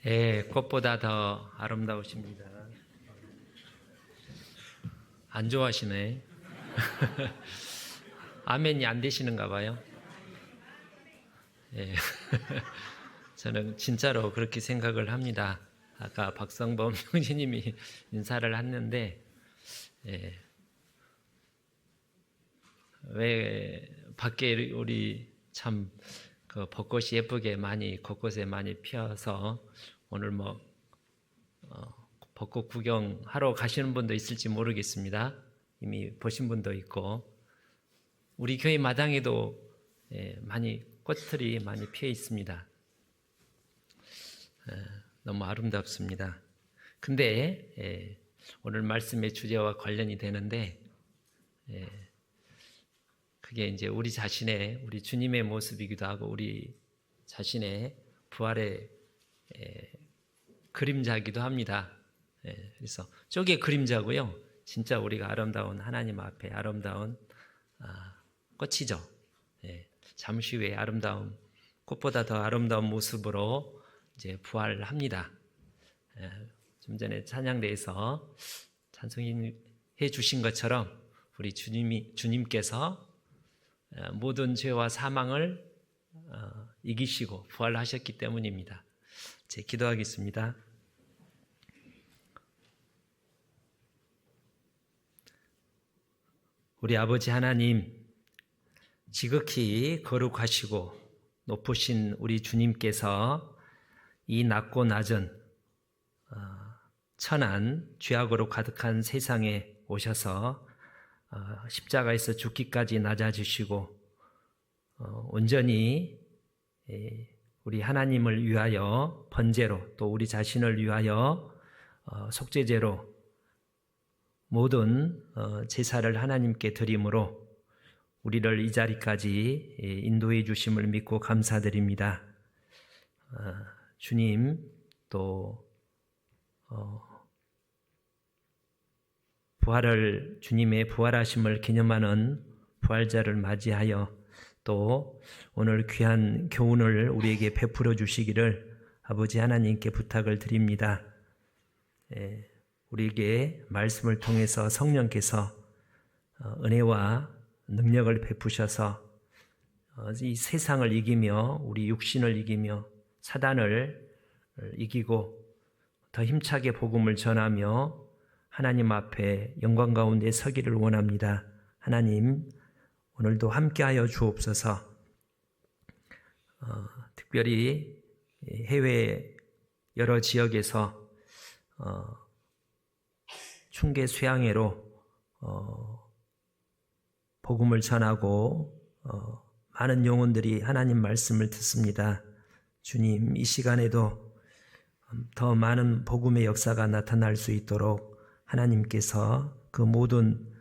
예, 꽃보다 더 아름다우십니다. 안 좋아하시네. 아멘이 안 되시는가 봐요. 예. 저는 진짜로 그렇게 생각을 합니다. 아까 박성범 형제님이 인사를 했는데, 예. 왜 밖에 우리 참 그 벚꽃이 예쁘게 많이 곳곳에 많이 피어서 오늘 벚꽃 구경하러 가시는 분도 있을지 모르겠습니다. 이미 보신 분도 있고 우리 교회 마당에도 많이 꽃들이 많이 피어 있습니다. 너무 아름답습니다. 근데 오늘 말씀의 주제와 관련이 되는데 그게 이제 우리 자신의 우리 주님의 모습이기도 하고 우리 자신의 부활의 그림자이기도 합니다. 그래서 쪽의 그림자고요. 진짜 우리가 아름다운 하나님 앞에 아름다운 꽃이죠. 잠시 후에 아름다운 꽃보다 더 아름다운 모습으로 이제 부활합니다. 좀 전에 찬양대에서 찬송해 주신 것처럼 우리 주님께서 모든 죄와 사망을 이기시고 부활하셨기 때문입니다. 제 기도하겠습니다. 우리 아버지 하나님, 지극히 거룩하시고 높으신 우리 주님께서 이 낮고 낮은 천한 죄악으로 가득한 세상에 오셔서 십자가에서 죽기까지 낮아지시고 온전히 우리 하나님을 위하여 번제로 또 우리 자신을 위하여 속죄제로 모든 제사를 하나님께 드림으로 우리를 이 자리까지 인도해 주심을 믿고 감사드립니다. 주님 또 주님의 부활하심을 기념하는 부활절을 맞이하여 또 오늘 귀한 교훈을 우리에게 베풀어 주시기를 아버지 하나님께 부탁을 드립니다. 우리에게 말씀을 통해서 성령께서 은혜와 능력을 베푸셔서 이 세상을 이기며 우리 육신을 이기며 사단을 이기고 더 힘차게 복음을 전하며 하나님 앞에 영광 가운데 서기를 원합니다. 하나님, 오늘도 함께하여 주옵소서. 특별히 해외 여러 지역에서 충계 수양회로 복음을 전하고 많은 영혼들이 하나님 말씀을 듣습니다. 주님, 이 시간에도 더 많은 복음의 역사가 나타날 수 있도록 하나님께서 그 모든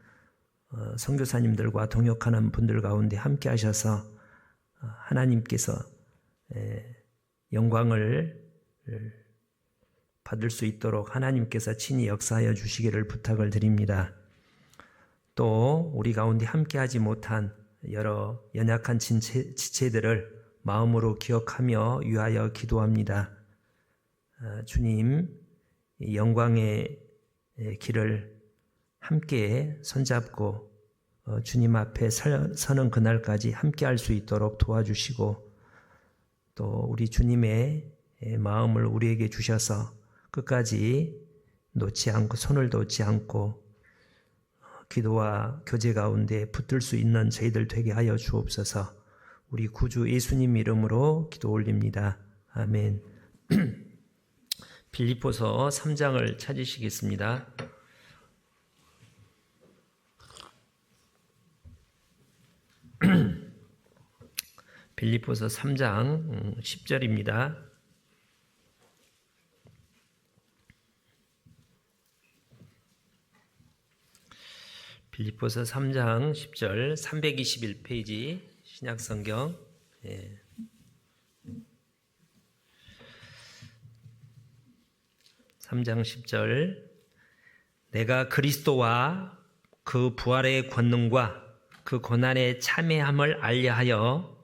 선교사님들과 동역하는 분들 가운데 함께 하셔서 하나님께서 영광을 받을 수 있도록 하나님께서 친히 역사하여 주시기를 부탁을 드립니다. 또 우리 가운데 함께 하지 못한 여러 연약한 지체들을 마음으로 기억하며 위하여 기도합니다. 주님, 영광의 길을 함께 손잡고 주님 앞에 서는 그날까지 함께 할 수 있도록 도와주시고 또 우리 주님의 마음을 우리에게 주셔서 끝까지 놓지 않고 손을 놓지 않고 기도와 교제 가운데 붙들 수 있는 저희들 되게 하여 주옵소서. 우리 구주 예수님 이름으로 기도 올립니다. 아멘. 빌립보서 3장을 찾으시겠습니다. 빌립보서 3장 10절입니다. 빌립보서 3장 10절 321페이지 신약성경 3장 10절 내가 그리스도와 그 부활의 권능과 그 고난의 참회함을 알려하여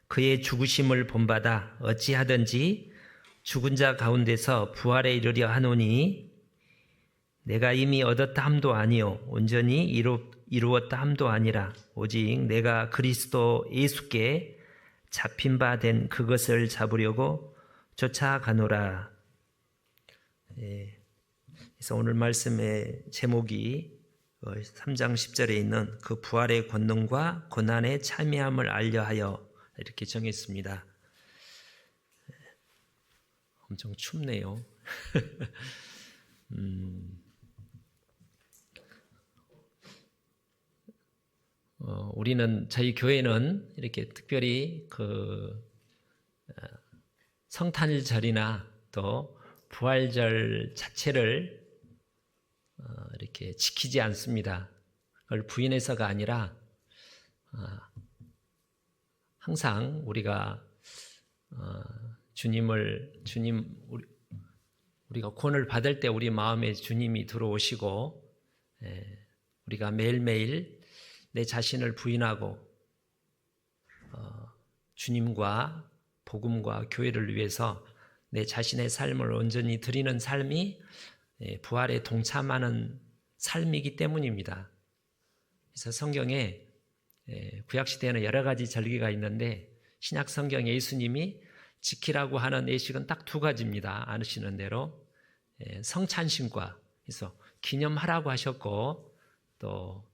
그의 죽으심을 본받아 어찌하든지 죽은 자 가운데서 부활에 이르려 하노니 내가 이미 얻었다 함도 아니요 온전히 이루었다 함도 아니라 오직 내가 그리스도 예수께 잡힌 바 된 그것을 잡으려고 쫓아가노라. 그래서 오늘 말씀의 제목이 3장 10절에 있는 그 부활의 권능과 고난의 참여함을 알려하여 이렇게 정했습니다. 엄청 춥네요. 우리는 저희 교회는 이렇게 특별히 성탄절이나 또 부활절 자체를 이렇게 지키지 않습니다. 그걸 부인해서가 아니라 항상 우리가 우리가 구원을 받을 때 우리 마음에 주님이 들어오시고 우리가 매일매일 내 자신을 부인하고 주님과 복음과 교회를 위해서 내 자신의 삶을 온전히 드리는 삶이 부활에 동참하는 삶이기 때문입니다. 그래서 성경에 구약시대에는 여러 가지 절기가 있는데 신약 성경에 예수님이 지키라고 하는 예식은 딱 두 가지입니다. 아시는 대로 성찬신과, 그래서 기념하라고 하셨고 또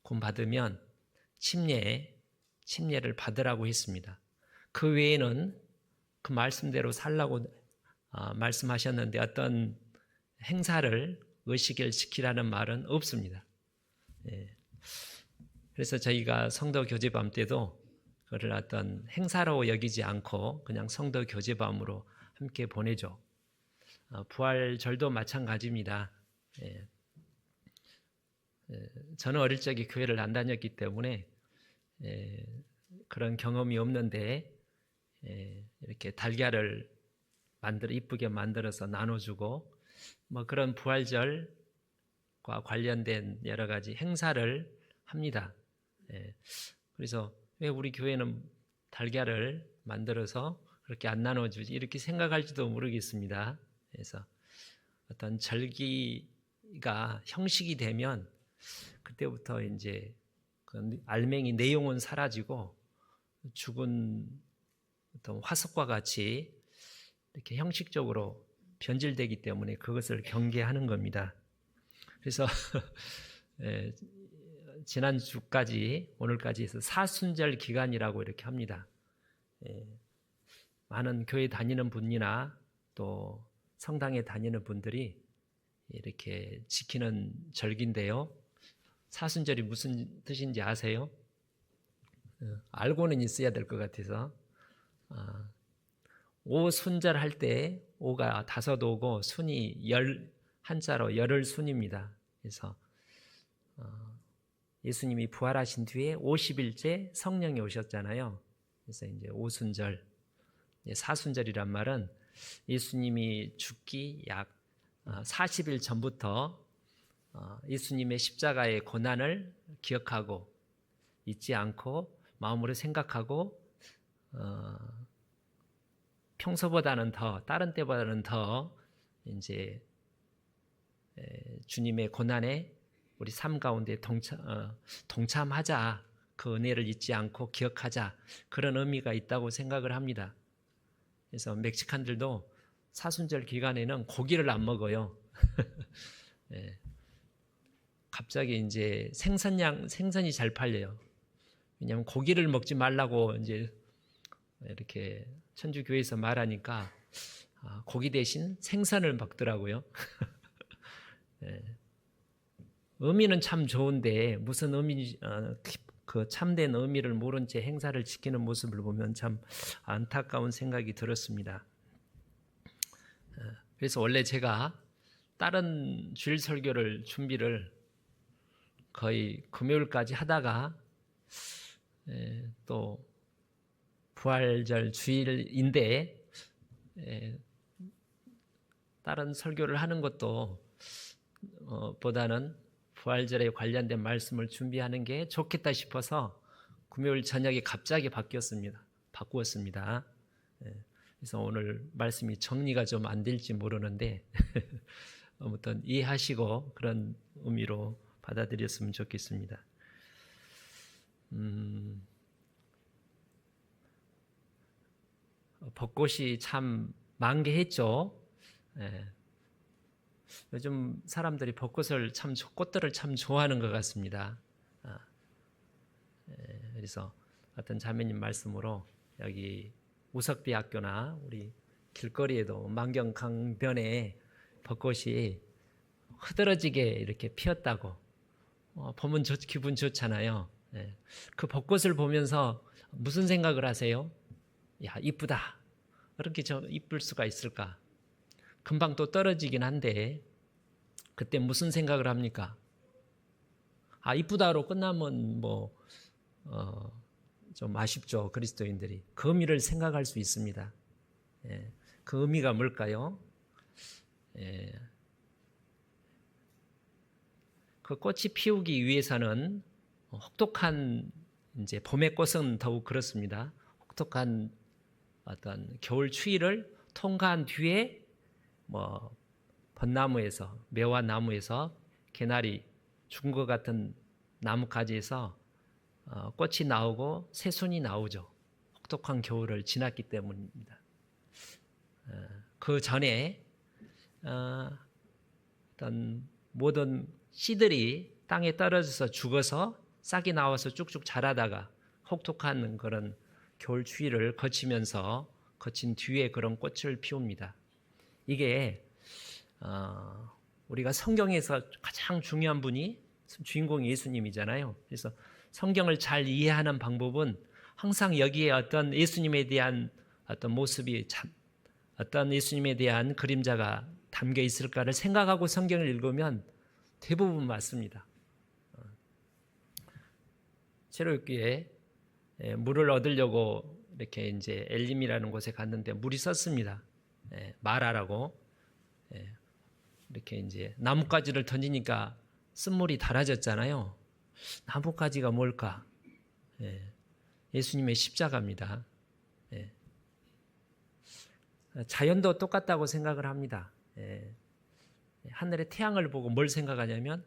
군 받으면 침례를 받으라고 했습니다. 그 외에는 그 말씀대로 살라고 말씀하셨는데 어떤 행사를 의식을 지키라는 말은 없습니다. 그래서 저희가 성도 교제밤 때도 그를 어떤 행사로 여기지 않고 그냥 성도 교제밤으로 함께 보내죠. 부활절도 마찬가지입니다. 저는 어릴 적에 교회를 안 다녔기 때문에 그런 경험이 없는데 이렇게 달걀을 이쁘게 만들어서 나눠주고 뭐 그런 부활절과 관련된 여러 가지 행사를 합니다. 그래서 왜 우리 교회는 달걀을 만들어서 그렇게 안 나눠주지 이렇게 생각할지도 모르겠습니다. 그래서 어떤 절기가 형식이 되면 그때부터 이제 그 알맹이 내용은 사라지고 죽은 어떤 화석과 같이 이렇게 형식적으로 변질되기 때문에 그것을 경계하는 겁니다. 그래서 지난주까지 오늘까지 해서 사순절 기간이라고 이렇게 합니다. 많은 교회 다니는 분이나 또 성당에 다니는 분들이 이렇게 지키는 절기인데요. 사순절이 무슨 뜻인지 아세요? 알고는 있어야 될 것 같아서 오순절 할 때 오가 5오고 순이 한자로 열흘 순입니다. 그래서 예수님이 부활하신 뒤에 50일째 성령이 오셨잖아요. 그래서 이제 오순절, 사순절이란 말은 예수님이 죽기 약 40일 전부터 예수님의 십자가의 고난을 기억하고 잊지 않고 마음으로 생각하고 평소보다는 더 다른 때보다는 더 이제 주님의 고난에 우리 삶 가운데 동참하자, 그 은혜를 잊지 않고 기억하자, 그런 의미가 있다고 생각을 합니다. 그래서 멕시칸들도 사순절 기간에는 고기를 안 먹어요. 갑자기 이제 생선이 잘 팔려요. 왜냐하면 고기를 먹지 말라고 이제 이렇게 천주교회에서 말하니까 고기 대신 생선을 먹더라고요. 의미는 참 좋은데 무슨 의미, 그 참된 의미를 모른 채 행사를 지키는 모습을 보면 참 안타까운 생각이 들었습니다. 그래서 원래 제가 다른 주일 설교를 준비를 거의 금요일까지 하다가 또 부활절 주일인데 다른 설교를 하는 것도 보다는 부활절에 관련된 말씀을 준비하는 게 좋겠다 싶어서 금요일 저녁에 갑자기 바꾸었습니다. 그래서 오늘 말씀이 정리가 좀 안 될지 모르는데 아무튼 이해하시고 그런 의미로 받아들였으면 좋겠습니다. 벚꽃이 참 만개했죠. 예. 요즘 사람들이 벚꽃을 꽃들을 참 좋아하는 것 같습니다. 그래서 어떤 자매님 말씀으로 여기 우석대학교나 우리 길거리에도 만경 강변에 벚꽃이 흐드러지게 이렇게 피었다고 보면 기분 좋잖아요. 그 벚꽃을 보면서 무슨 생각을 하세요? 야, 이쁘다. 그렇게 이쁠 수가 있을까? 금방 또 떨어지긴 한데 그때 무슨 생각을 합니까? 아, 이쁘다로 끝나면 좀 아쉽죠. 그리스도인들이 그 의미를 생각할 수 있습니다. 그 의미가 뭘까요? 그 꽃이 피우기 위해서는 혹독한 이제 봄의 꽃은 더욱 그렇습니다. 혹독한 어떤 겨울 추위를 통과한 뒤에 벚나무에서 매화 나무에서 개나리 죽은 것 같은 나뭇가지에서 꽃이 나오고 새순이 나오죠. 혹독한 겨울을 지났기 때문입니다. 그 전에 어떤 모든 씨들이 땅에 떨어져서 죽어서 싹이 나와서 쭉쭉 자라다가 혹독한 그런 겨울 추위를 거친 뒤에 그런 꽃을 피웁니다. 이게 우리가 성경에서 가장 중요한 분이 주인공 예수님이잖아요. 그래서 성경을 잘 이해하는 방법은 항상 여기에 어떤 예수님에 대한 어떤 모습이 어떤 예수님에 대한 그림자가 담겨 있을까를 생각하고 성경을 읽으면 대부분 맞습니다. 체로육기에 물을 얻으려고 이렇게 이제 엘림이라는 곳에 갔는데 물이 썼습니다. 마라라고. 이렇게 이제 나뭇가지를 던지니까 쓴물이 달아졌잖아요. 나뭇가지가 뭘까? 예수님의 십자가입니다. 자연도 똑같다고 생각을 합니다. 하늘의 태양을 보고 뭘 생각하냐면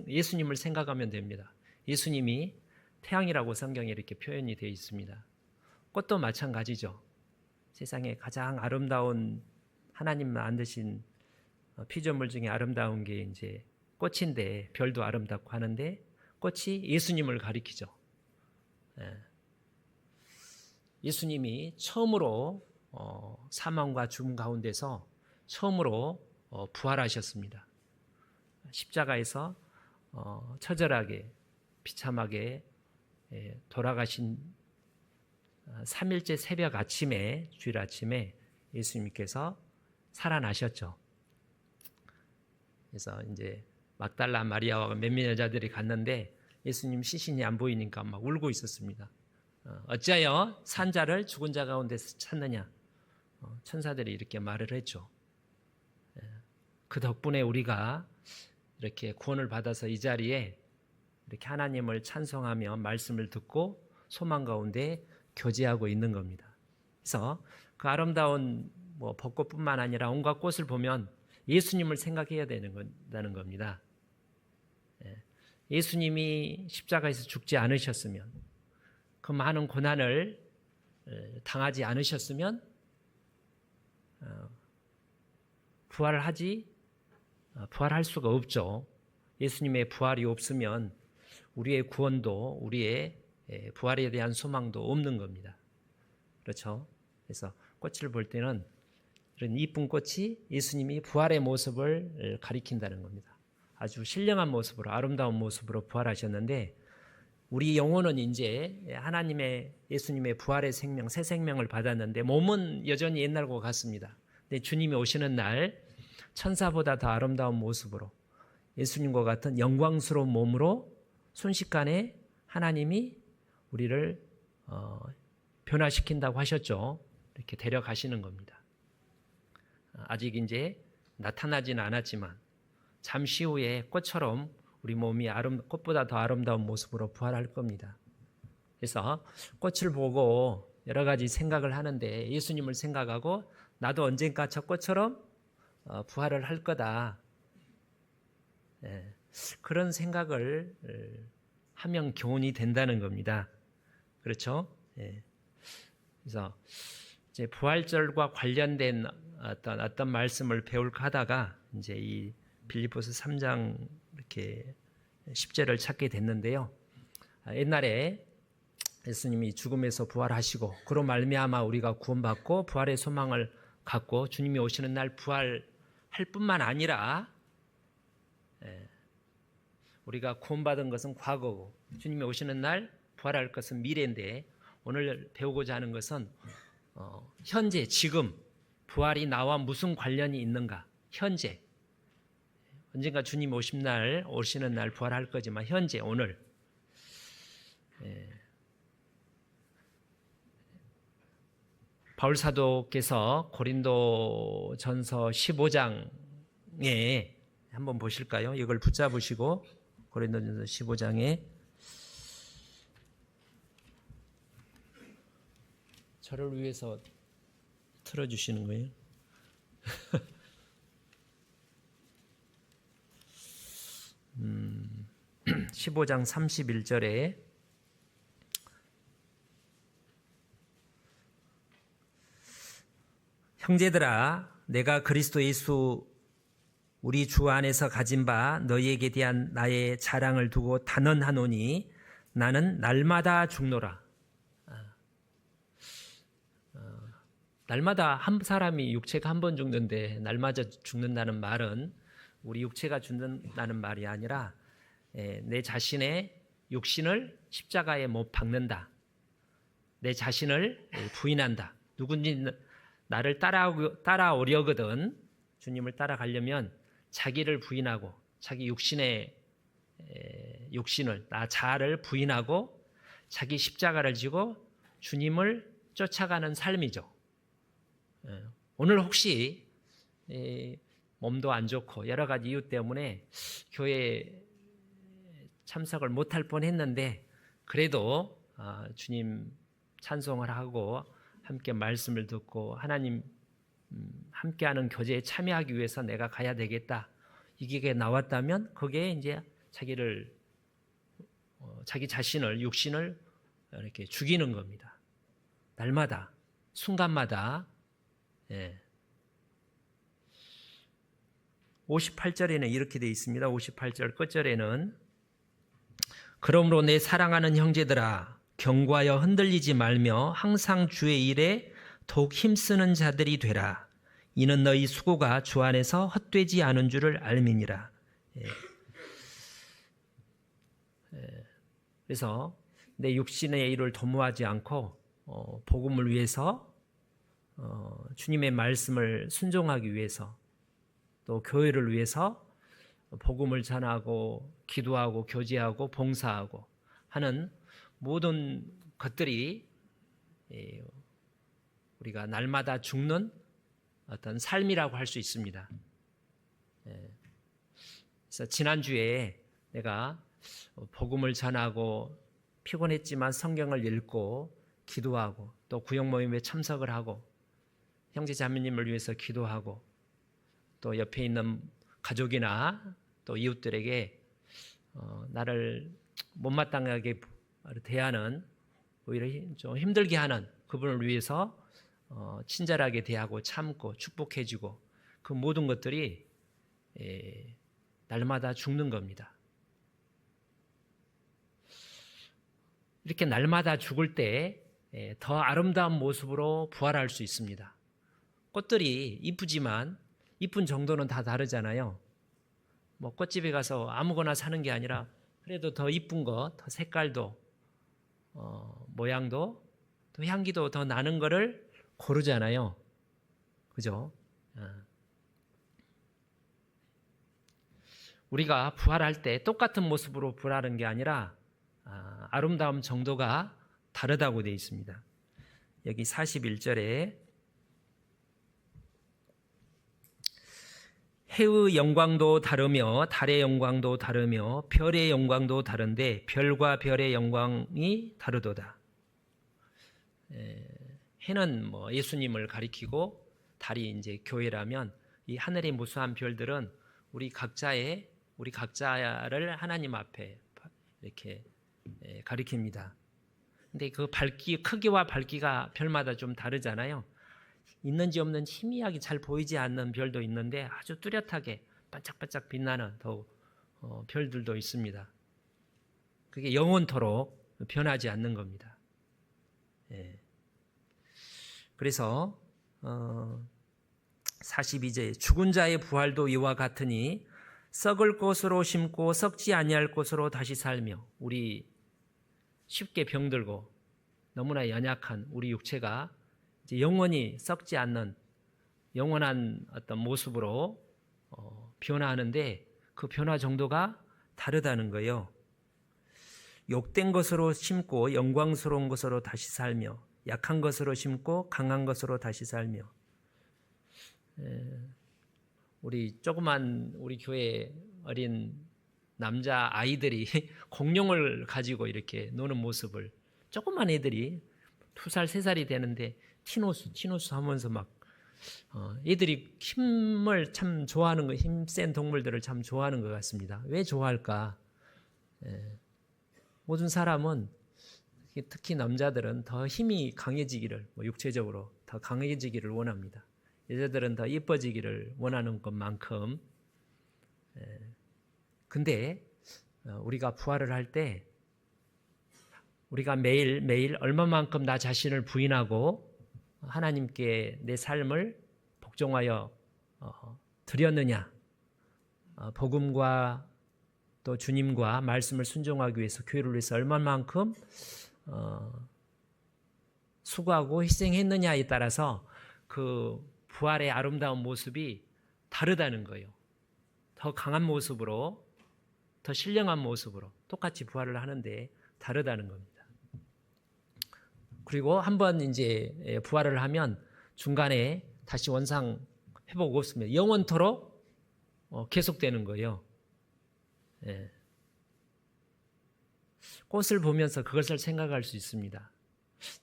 예수님을 생각하면 됩니다. 예수님이 태양이라고 성경에 이렇게 표현이 되어 있습니다. 꽃도 마찬가지죠. 세상에 가장 아름다운 하나님 만드신 피조물 중에 아름다운 게 이제 꽃인데 별도 아름답고 하는데 꽃이 예수님을 가리키죠. 예수님이 처음으로 사망과 죽음 가운데서 처음으로 부활하셨습니다. 십자가에서 처절하게 비참하게 돌아가신 3일째 새벽 아침에 주일 아침에 예수님께서 살아나셨죠. 그래서 이제 막달라 마리아와 몇몇 여자들이 갔는데 예수님 시신이 안 보이니까 막 울고 있었습니다. 어찌하여 산 자를 죽은 자 가운데서 찾느냐? 천사들이 이렇게 말을 했죠. 그 덕분에 우리가 이렇게 구원을 받아서 이 자리에 이렇게 하나님을 찬송하며 말씀을 듣고 소망 가운데 교제하고 있는 겁니다. 그래서 그 아름다운 벚꽃뿐만 아니라 온갖 꽃을 보면 예수님을 생각해야 된다는 겁니다. 예수님이 십자가에서 죽지 않으셨으면 그 많은 고난을 당하지 않으셨으면 부활할 수가 없죠. 예수님의 부활이 없으면 우리의 구원도 우리의 부활에 대한 소망도 없는 겁니다. 그렇죠? 그래서 꽃을 볼 때는 이런 이쁜 꽃이 예수님이 부활의 모습을 가리킨다는 겁니다. 아주 신령한 모습으로 아름다운 모습으로 부활하셨는데 우리 영혼은 이제 예수님의 부활의 생명, 새 생명을 받았는데 몸은 여전히 옛날과 같습니다. 근데 주님이 오시는 날 천사보다 더 아름다운 모습으로 예수님과 같은 영광스러운 몸으로 순식간에 하나님이 우리를 변화시킨다고 하셨죠. 이렇게 데려가시는 겁니다. 아직 이제 나타나지는 않았지만 잠시 후에 꽃처럼 우리 몸이 꽃보다 더 아름다운 모습으로 부활할 겁니다. 그래서 꽃을 보고 여러 가지 생각을 하는데 예수님을 생각하고 나도 언젠가 저 꽃처럼 부활을 할 거다. 그런 생각을 하면 교훈이 된다는 겁니다. 그렇죠? 그래서 이제 부활절과 관련된 어떤 말씀을 배울까 하다가 이제 이 빌립보서 3장 이렇게 10절을 찾게 됐는데요. 옛날에 예수님이 죽음에서 부활하시고 그로 말미암아 우리가 구원받고 부활의 소망을 갖고 주님이 오시는 날 부활할 뿐만 아니라 우리가 구원받은 것은 과거고 주님이 오시는 날 부활할 것은 미래인데 오늘 배우고자 하는 것은 현재 지금 부활이 나와 무슨 관련이 있는가. 현재 언젠가 주님 오시는 날 부활할 거지만 현재 오늘 바울 사도께서 고린도전서 15장에 한번 보실까요? 이걸 붙잡으시고 고린도전서 15장에 저를 위해서 틀어주시는 거예요? 15장 31절에 형제들아 내가 그리스도 예수 우리 주 안에서 가진 바 너희에게 대한 나의 자랑을 두고 단언하노니 나는 날마다 죽노라. 날마다 한 사람이 육체가 한 번 죽는데 날마다 죽는다는 말은 우리 육체가 죽는다는 말이 아니라 내 자신의 육신을 십자가에 못 박는다. 내 자신을 부인한다. 누군지 나를 따라오려거든 주님을 따라가려면 자기를 부인하고 자기 육신을 나 자아를 부인하고 자기 십자가를 지고 주님을 쫓아가는 삶이죠. 오늘 혹시 몸도 안 좋고 여러 가지 이유 때문에 교회에 참석을 못할 뻔했는데 그래도 주님 찬송을 하고 함께 말씀을 듣고 하나님 함께하는 교제에 참여하기 위해서 내가 가야 되겠다. 이게 나왔다면 거기에 이제 자기 자신을 육신을 이렇게 죽이는 겁니다. 날마다 순간마다. 58절에는 이렇게 되어 있습니다. 58절 끝절에는 그러므로 내 사랑하는 형제들아 경고하여 흔들리지 말며 항상 주의 일에 더욱 힘쓰는 자들이 되라. 이는 너희 수고가 주 안에서 헛되지 않은 줄을 알미니라. 그래서 내 육신의 일을 도모하지 않고 복음을 위해서 주님의 말씀을 순종하기 위해서 또 교회를 위해서 복음을 전하고 기도하고 교제하고 봉사하고 하는 모든 것들이 우리가 날마다 죽는 어떤 삶이라고 할 수 있습니다. 그래서 지난주에 내가 복음을 전하고 피곤했지만 성경을 읽고 기도하고 또 구역 모임에 참석을 하고 형제 자매님을 위해서 기도하고 또 옆에 있는 가족이나 또 이웃들에게 나를 못마땅하게 대하는 오히려 좀 힘들게 하는 그분을 위해서 친절하게 대하고 참고 축복해주고 그 모든 것들이 날마다 죽는 겁니다. 이렇게 날마다 죽을 때 더 아름다운 모습으로 부활할 수 있습니다. 꽃들이 이쁘지만 이쁜 정도는 다 다르잖아요. 뭐 꽃집에 가서 아무거나 사는 게 아니라 그래도 더 이쁜 거, 더 색깔도 모양도 또 향기도 더 나는 거를 고르잖아요. 그죠? 우리가 부활할 때 똑같은 모습으로 부활하는 게 아니라 아름다움 정도가 다르다고 되어 있습니다. 여기 41절에 해의 영광도 다르며 달의 영광도 다르며 별의 영광도 다른데 별과 별의 영광이 다르도다. 해는 뭐 예수님을 가리키고 달이 이제 교회라면 이 하늘의 무수한 별들은 우리 각자를 하나님 앞에 이렇게 가리킵니다. 근데 그 크기와 밝기가 별마다 좀 다르잖아요. 있는지 없는지 희미하게 잘 보이지 않는 별도 있는데 아주 뚜렷하게 반짝반짝 빛나는 별들도 있습니다. 그게 영원토록 변하지 않는 겁니다. 그래서 42절 죽은 자의 부활도 이와 같으니 썩을 것으로 심고 썩지 아니할 것으로 다시 살며 우리 쉽게 병들고 너무나 연약한 우리 육체가 이제 영원히 썩지 않는 영원한 어떤 모습으로 변화하는데 그 변화 정도가 다르다는 거예요. 욕된 것으로 심고 영광스러운 것으로 다시 살며 약한 것으로 심고 강한 것으로 다시 살며 우리 조그만 우리 교회 어린 남자 아이들이 공룡을 가지고 이렇게 노는 모습을 조그만 애들이 2살, 3살이 되는데 티노스 하면서 막 애들이 힘을 참 좋아하는 거, 힘센 동물들을 참 좋아하는 것 같습니다. 왜 좋아할까? 모든 사람은 특히 남자들은 더 힘이 강해지기를 육체적으로 더 강해지기를 원합니다. 여자들은 더 예뻐지기를 원하는 것만큼 근데 우리가 부활을 할 때 우리가 매일 얼마만큼 나 자신을 부인하고 하나님께 내 삶을 복종하여 드렸느냐 복음과 또 주님과 말씀을 순종하기 위해서 교회를 위해서 얼마만큼 수고하고 희생했느냐에 따라서 그 부활의 아름다운 모습이 다르다는 거예요. 더 강한 모습으로 더 신령한 모습으로 똑같이 부활을 하는데 다르다는 겁니다. 그리고 한번 이제 부활을 하면 중간에 다시 원상 회복 없으면 영원토록 계속되는 거예요. 꽃을 보면서 그것을 생각할 수 있습니다.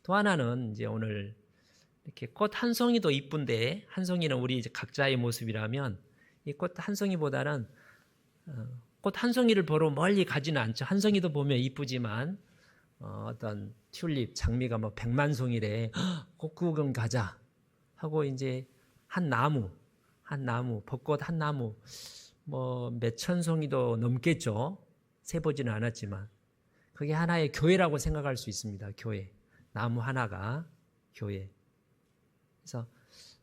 또 하나는 이제 오늘 이렇게 꽃 한 송이도 이쁜데 한 송이는 우리 이제 각자의 모습이라면 이 꽃 한 송이보다는 꽃 한 송이를 보러 멀리 가지는 않죠. 한 송이도 보면 이쁘지만 어떤 튤립 장미가 뭐 100만 송이래 꽃 구경 가자 하고 이제 한 나무 벚꽃 한 나무 뭐 몇천 송이도 넘겠죠. 세보지는 않았지만 그게 하나의 교회라고 생각할 수 있습니다. 교회 나무 하나가 교회. 그래서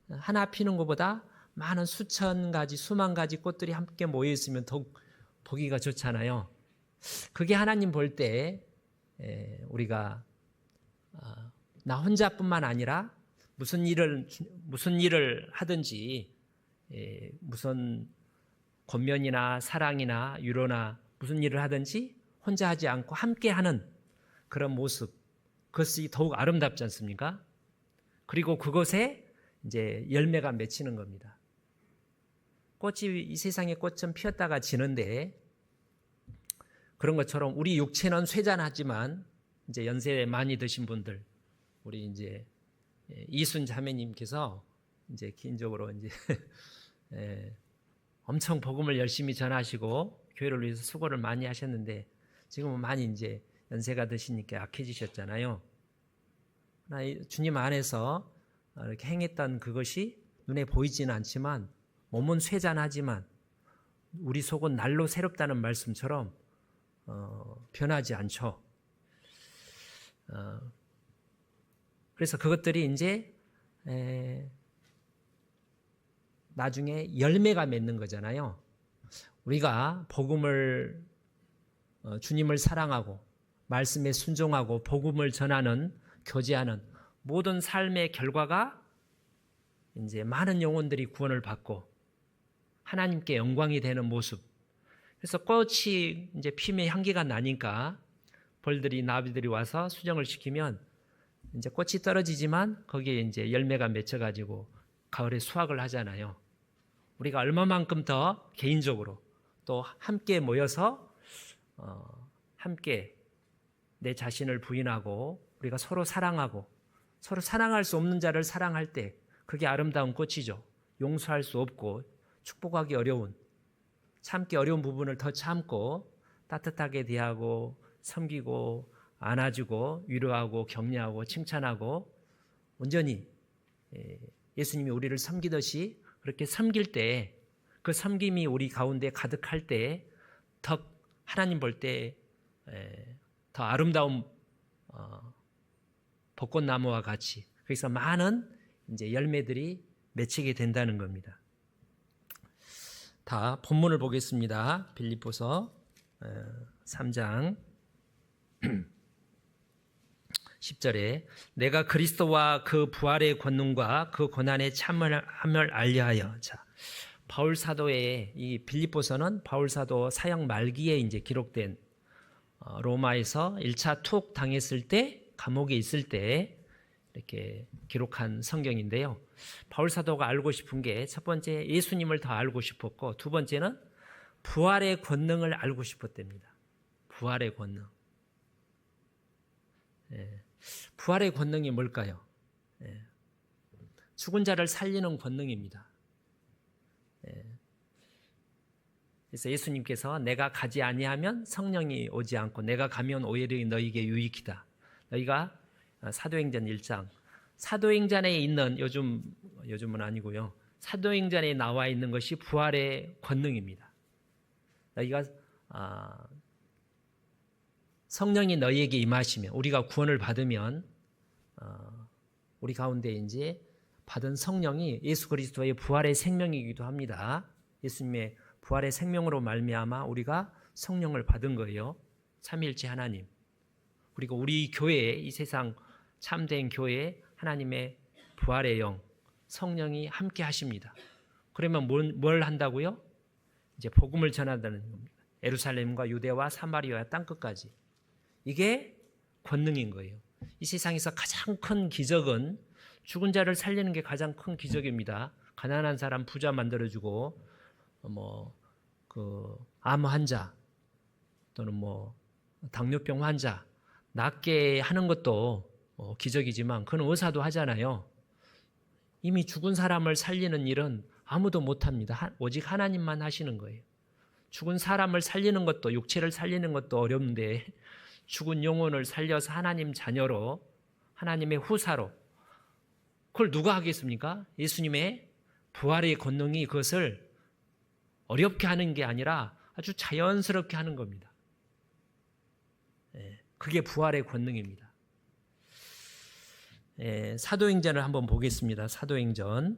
하나 피는 것보다 많은 수천 가지 수만 가지 꽃들이 함께 모여 있으면 더욱 보기가 좋잖아요. 그게 하나님 볼 때 우리가 나 혼자뿐만 아니라 무슨 일을 하든지 무슨 권면이나 사랑이나 유로나 무슨 일을 하든지 혼자 하지 않고 함께 하는 그런 모습 그것이 더욱 아름답지 않습니까? 그리고 그것에 이제 열매가 맺히는 겁니다. 꽃이 이 세상에 꽃은 피었다가 지는데 그런 것처럼 우리 육체는 쇠잔하지만 이제 연세 많이 드신 분들 우리 이제 이순 자매님께서 이제 개인적으로 이제 엄청 복음을 열심히 전하시고 교회를 위해서 수고를 많이 하셨는데 지금은 많이 이제 연세가 드시니까 약해지셨잖아요. 주님 안에서 이렇게 행했던 그것이 눈에 보이지는 않지만 몸은 쇠잔하지만 우리 속은 날로 새롭다는 말씀처럼 변하지 않죠. 그래서 그것들이 이제 나중에 열매가 맺는 거잖아요. 우리가 복음을 주님을 사랑하고 말씀에 순종하고 복음을 전하는 교제하는 모든 삶의 결과가 이제 많은 영혼들이 구원을 받고 하나님께 영광이 되는 모습. 그래서 꽃이 이제 피면 향기가 나니까 벌들이 나비들이 와서 수정을 시키면 이제 꽃이 떨어지지만 거기에 이제 열매가 맺혀가지고 가을에 수확을 하잖아요. 우리가 얼마만큼 더 개인적으로 또 함께 모여서 함께 내 자신을 부인하고 우리가 서로 사랑하고 서로 사랑할 수 없는 자를 사랑할 때 그게 아름다운 꽃이죠. 용서할 수 없고 축복하기 어려운, 참기 어려운 부분을 더 참고 따뜻하게 대하고 섬기고 안아주고 위로하고 격려하고 칭찬하고 온전히 예수님이 우리를 섬기듯이 그렇게 섬길 때, 그 섬김이 우리 가운데 가득할 때 더 하나님 볼 때 더 아름다운 벚꽃나무와 같이, 그래서 많은 이제 열매들이 맺히게 된다는 겁니다. 다 본문을 보겠습니다. 빌립보서 3장 10절에 내가 그리스도와 그 부활의 권능과 그 고난의 참을 알려하여. 자, 바울 사도의 이 빌립보서는 바울 사도 사역 말기에 이제 기록된 로마에서 1차 투옥 당했을 때, 감옥에 있을 때 이렇게 기록한 성경인데요. 바울 사도가 알고 싶은 게 첫 번째 예수님을 더 알고 싶었고, 두 번째는 부활의 권능을 알고 싶었답니다. 부활의 권능. 부활의 권능이 뭘까요? 죽은 자를 살리는 권능입니다. 그래서 예수님께서 내가 가지 아니하면 성령이 오지 않고 내가 가면 오히려 너희에게 유익이다. 너희가 사도행전 1장, 사도행전에 있는, 요즘은 아니고요, 사도행전에 나와 있는 것이 부활의 권능입니다. 너희가 성령이 너희에게 임하시면, 우리가 구원을 받으면 우리 가운데 이제 받은 성령이 예수 그리스도의 부활의 생명이기도 합니다. 예수님의 부활의 생명으로 말미암아 우리가 성령을 받은 거예요. 삼위일체 하나님. 그리고 우리 교회, 이 세상 참된 교회에 하나님의 부활의 영, 성령이 함께 하십니다. 그러면 뭘 한다고요? 이제 복음을 전한다는 겁니다. 예루살렘과 유대와 사마리아와 땅끝까지. 이게 권능인 거예요. 이 세상에서 가장 큰 기적은 죽은 자를 살리는 게 가장 큰 기적입니다. 가난한 사람 부자 만들어주고, 암 환자 또는 당뇨병 환자 낫게 하는 것도 기적이지만, 그건 의사도 하잖아요. 이미 죽은 사람을 살리는 일은 아무도 못합니다. 오직 하나님만 하시는 거예요. 죽은 사람을 살리는 것도, 육체를 살리는 것도 어렵는데 죽은 영혼을 살려서 하나님 자녀로, 하나님의 후사로, 그걸 누가 하겠습니까? 예수님의 부활의 권능이 그것을 어렵게 하는 게 아니라 아주 자연스럽게 하는 겁니다. 그게 부활의 권능입니다. 사도행전을 한번 보겠습니다. 사도행전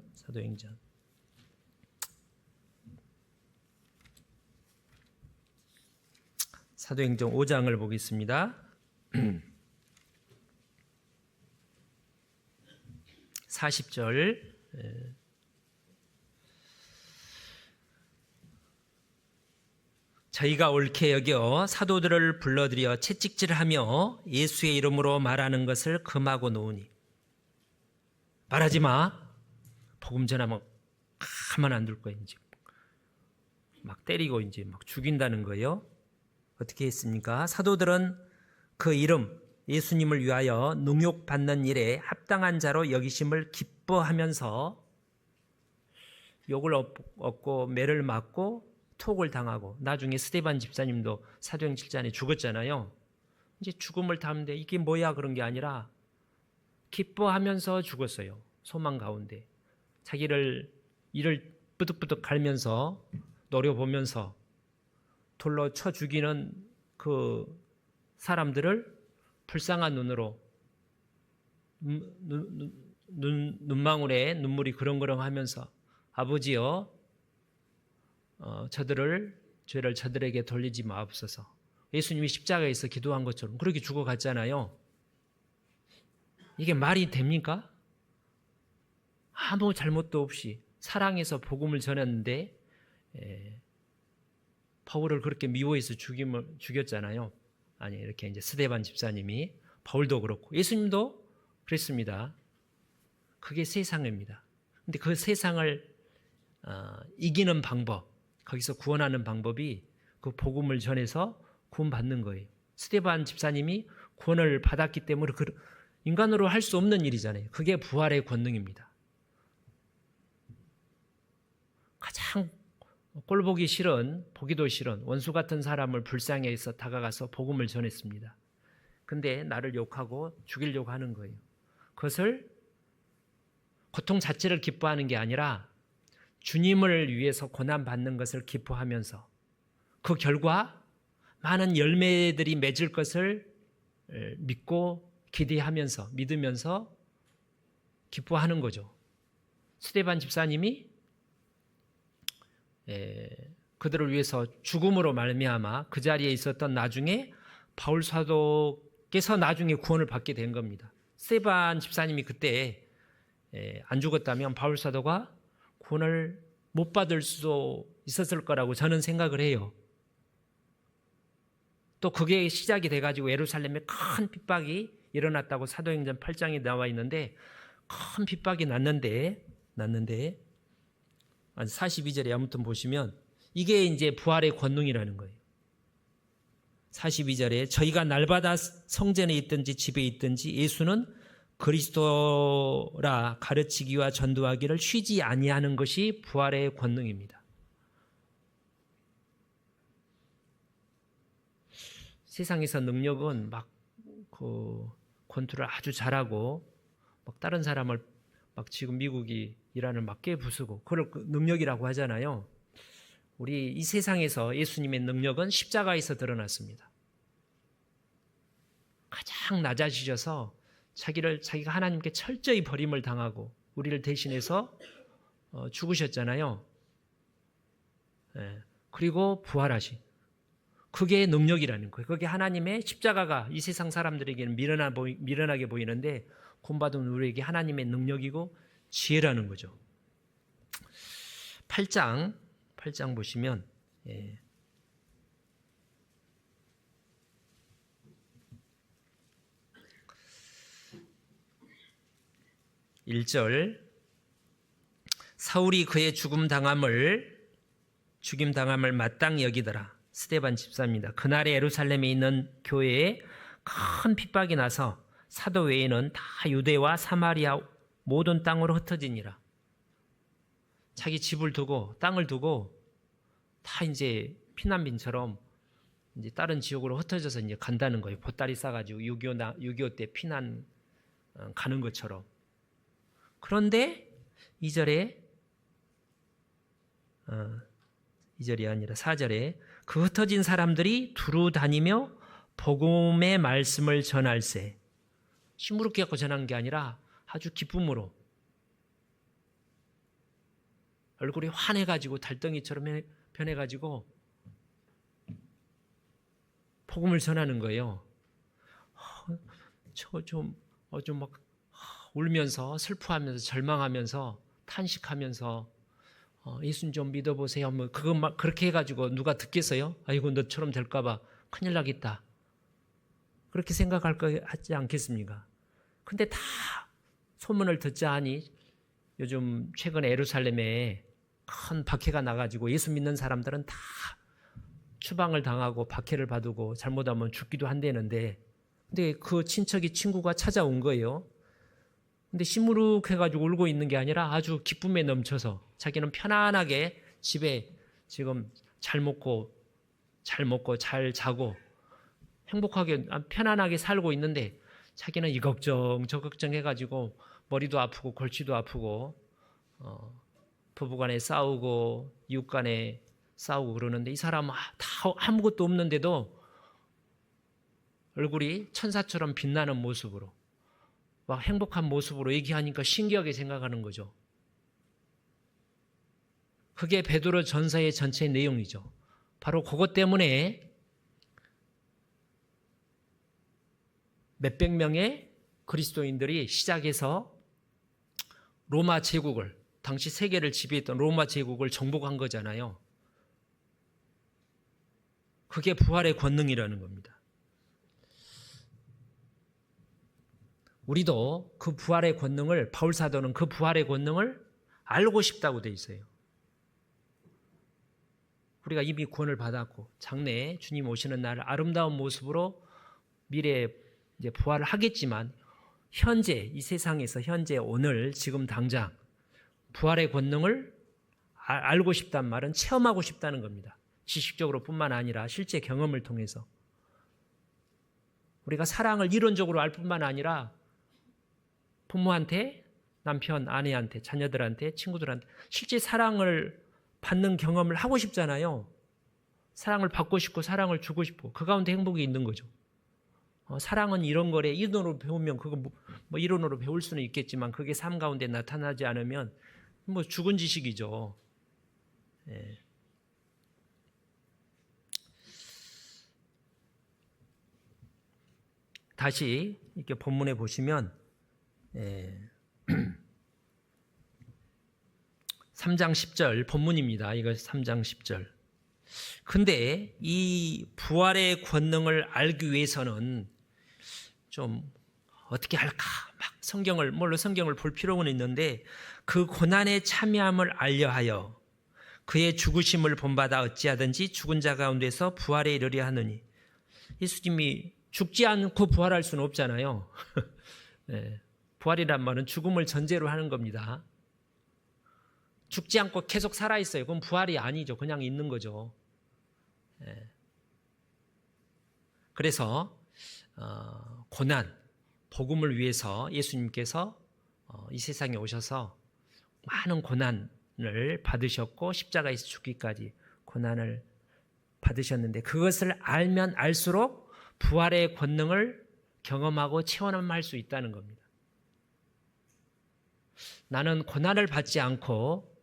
5장을 보겠습니다. 40절. 저희가 옳게 여겨 사도들을 불러들여 채찍질하며 예수의 이름으로 말하는 것을 금하고 놓으니. 말하지 마. 복음 전하면 가만 안 둘 거예요. 이제 막 때리고 이제 막 죽인다는 거예요. 어떻게 했습니까? 사도들은 그 이름 예수님을 위하여 능욕받는 일에 합당한 자로 여기심을 기뻐하면서 욕을 얻고 매를 맞고 톡을 당하고, 나중에 스데반 집사님도 사도행 7장에 죽었잖아요. 이제 죽음을 당하는데 이게 뭐야 그런 게 아니라 기뻐하면서 죽었어요. 소망 가운데 자기를 이를 뿌득뿌득 갈면서 노려보면서 돌로 쳐 죽이는 그 사람들을 불쌍한 눈으로, 눈망울에 눈물이 그렁그렁 하면서 아버지여, 죄를 저들에게 돌리지 마옵소서. 예수님이 십자가에서 기도한 것처럼 그렇게 죽어갔잖아요. 이게 말이 됩니까? 아무 잘못도 없이 사랑해서 복음을 전했는데 바울을 그렇게 미워해서 죽였잖아요. 아니, 이렇게 이제 스데반 집사님이, 바울도 그렇고 예수님도 그랬습니다. 그게 세상입니다. 근데 그 세상을 이기는 방법, 거기서 구원하는 방법이 그 복음을 전해서 구원받는 거예요. 스데반 집사님이 구원을 받았기 때문에 인간으로 할 수 없는 일이잖아요. 그게 부활의 권능입니다. 가장 꼴보기 싫은, 보기도 싫은 원수 같은 사람을 불쌍히 해서 다가가서 복음을 전했습니다. 근데 나를 욕하고 죽이려고 하는 거예요. 그것을 고통 자체를 기뻐하는 게 아니라 주님을 위해서 고난받는 것을 기뻐하면서 그 결과 많은 열매들이 맺을 것을 믿고 기대하면서 믿으면서 기뻐하는 거죠. 스데반 집사님이 그들을 위해서 죽음으로 말미암아 그 자리에 있었던 나중에 바울 사도께서 나중에 구원을 받게 된 겁니다. 스데반 집사님이 그때 안 죽었다면 바울 사도가 구원을 못 받을 수도 있었을 거라고 저는 생각을 해요. 또 그게 시작이 돼가지고 예루살렘에 큰 핍박이 일어났다고 사도행전 8장에 나와 있는데, 큰 핍박이 났는데 42절에 아무튼 보시면 이게 이제 부활의 권능이라는 거예요. 42절에 저희가 날마다 성전에 있든지 집에 있든지 예수는 그리스도라 가르치기와 전도하기를 쉬지 아니하는 것이 부활의 권능입니다. 세상에서 능력은 막 그 권투를 아주 잘하고 막 다른 사람을 막 지금 미국이 이란을 막 깨부수고 그걸 능력이라고 하잖아요. 우리 이 세상에서 예수님의 능력은 십자가에서 드러났습니다. 가장 낮아지셔서 자기가 하나님께 철저히 버림을 당하고 우리를 대신해서 죽으셨잖아요. 그리고 부활하신, 그게 능력이라는 거예요. 그게 하나님의 십자가가 이 세상 사람들에게는 미련하게 보이는데 구원받은 우리에게 하나님의 능력이고 지혜라는 거죠. 8장 보시면 1절 사울이 그의 죽임 당함을 마땅히 여기더라. 스데반 집사입니다. 그날에 예루살렘에 있는 교회에 큰 핍박이 나서 사도 외에는 다 유대와 사마리아 모든 땅으로 흩어지니라. 자기 집을 두고 땅을 두고 다 이제 피난민처럼 이제 다른 지역으로 흩어져서 이제 간다는 거예요. 보따리 싸가지고 6.25 때 피난 가는 것처럼. 그런데 2절이 아니라 4절에 그 흩어진 사람들이 두루 다니며 복음의 말씀을 전할세. 시무룩해 갖고 전한 게 아니라 아주 기쁨으로, 얼굴이 환해가지고 달덩이처럼 변해가지고 복음을 전하는 거예요. 좀 막 울면서 슬퍼하면서 절망하면서 탄식하면서 예수님 좀 믿어보세요. 뭐 그거 막 그렇게 해가지고 누가 듣겠어요? 아이고 너처럼 될까봐 큰일 나겠다. 그렇게 생각할 거 하지 않겠습니까? 근데 다 소문을 듣자 하니 요즘 최근에 예루살렘에 큰 박해가 나가지고 예수 믿는 사람들은 다 추방을 당하고 박해를 받고 잘못하면 죽기도 한다는데, 근데 그 친구가 찾아온 거예요. 근데 시무룩해가지고 울고 있는 게 아니라 아주 기쁨에 넘쳐서 자기는 편안하게 집에 지금 잘 먹고 잘 자고 행복하게 편안하게 살고 있는데 자기는 이 걱정 저 걱정 해가지고 머리도 아프고 골치도 아프고 부부간에 싸우고 이웃간에 싸우고 그러는데, 이 사람은 다 아무것도 없는데도 얼굴이 천사처럼 빛나는 모습으로 막 행복한 모습으로 얘기하니까 신기하게 생각하는 거죠. 그게 베드로 전서의 전체 내용이죠. 바로 그것 때문에 몇백 명의 그리스도인들이 시작해서 로마 제국을, 당시 세계를 지배했던 로마 제국을 정복한 거잖아요. 그게 부활의 권능이라는 겁니다. 우리도 그 부활의 권능을, 바울 사도는 그 부활의 권능을 알고 싶다고 돼 있어요. 우리가 이미 구원을 받았고 장래에 주님 오시는 날 아름다운 모습으로 미래에 이제 부활을 하겠지만, 현재 이 세상에서 현재 오늘 지금 당장 부활의 권능을 알고 싶단 말은 체험하고 싶다는 겁니다. 지식적으로 뿐만 아니라 실제 경험을 통해서 우리가 사랑을 이론적으로 알 뿐만 아니라 부모한테, 남편, 아내한테, 자녀들한테, 친구들한테 실제 사랑을 받는 경험을 하고 싶잖아요. 사랑을 받고 싶고 사랑을 주고 싶고 그 가운데 행복이 있는 거죠. 사랑은 이런 거래 이론으로 배우면 그거 뭐 이론으로 배울 수는 있겠지만 그게 삶 가운데 나타나지 않으면 뭐 죽은 지식이죠. 예. 다시 이렇게 본문에 보시면 3장 10절 본문입니다. 이거 3장 10절. 근데 이 부활의 권능을 알기 위해서는 좀 어떻게 할까? 막 성경을 볼 필요는 있는데 그 고난의 참여함을 알려하여 그의 죽으심을 본받아 어찌하든지 죽은 자 가운데서 부활에 이르려 하느니 예수님이 죽지 않고 부활할 수는 없잖아요. 네. 부활이란 말은 죽음을 전제로 하는 겁니다. 죽지 않고 계속 살아있어요. 그건 부활이 아니죠. 그냥 있는 거죠. 네. 그래서 고난, 복음을 위해서 예수님께서 이 세상에 오셔서 많은 고난을 받으셨고 십자가에서 죽기까지 고난을 받으셨는데 그것을 알면 알수록 부활의 권능을 경험하고 체험할 수 있다는 겁니다. 나는 고난을 받지 않고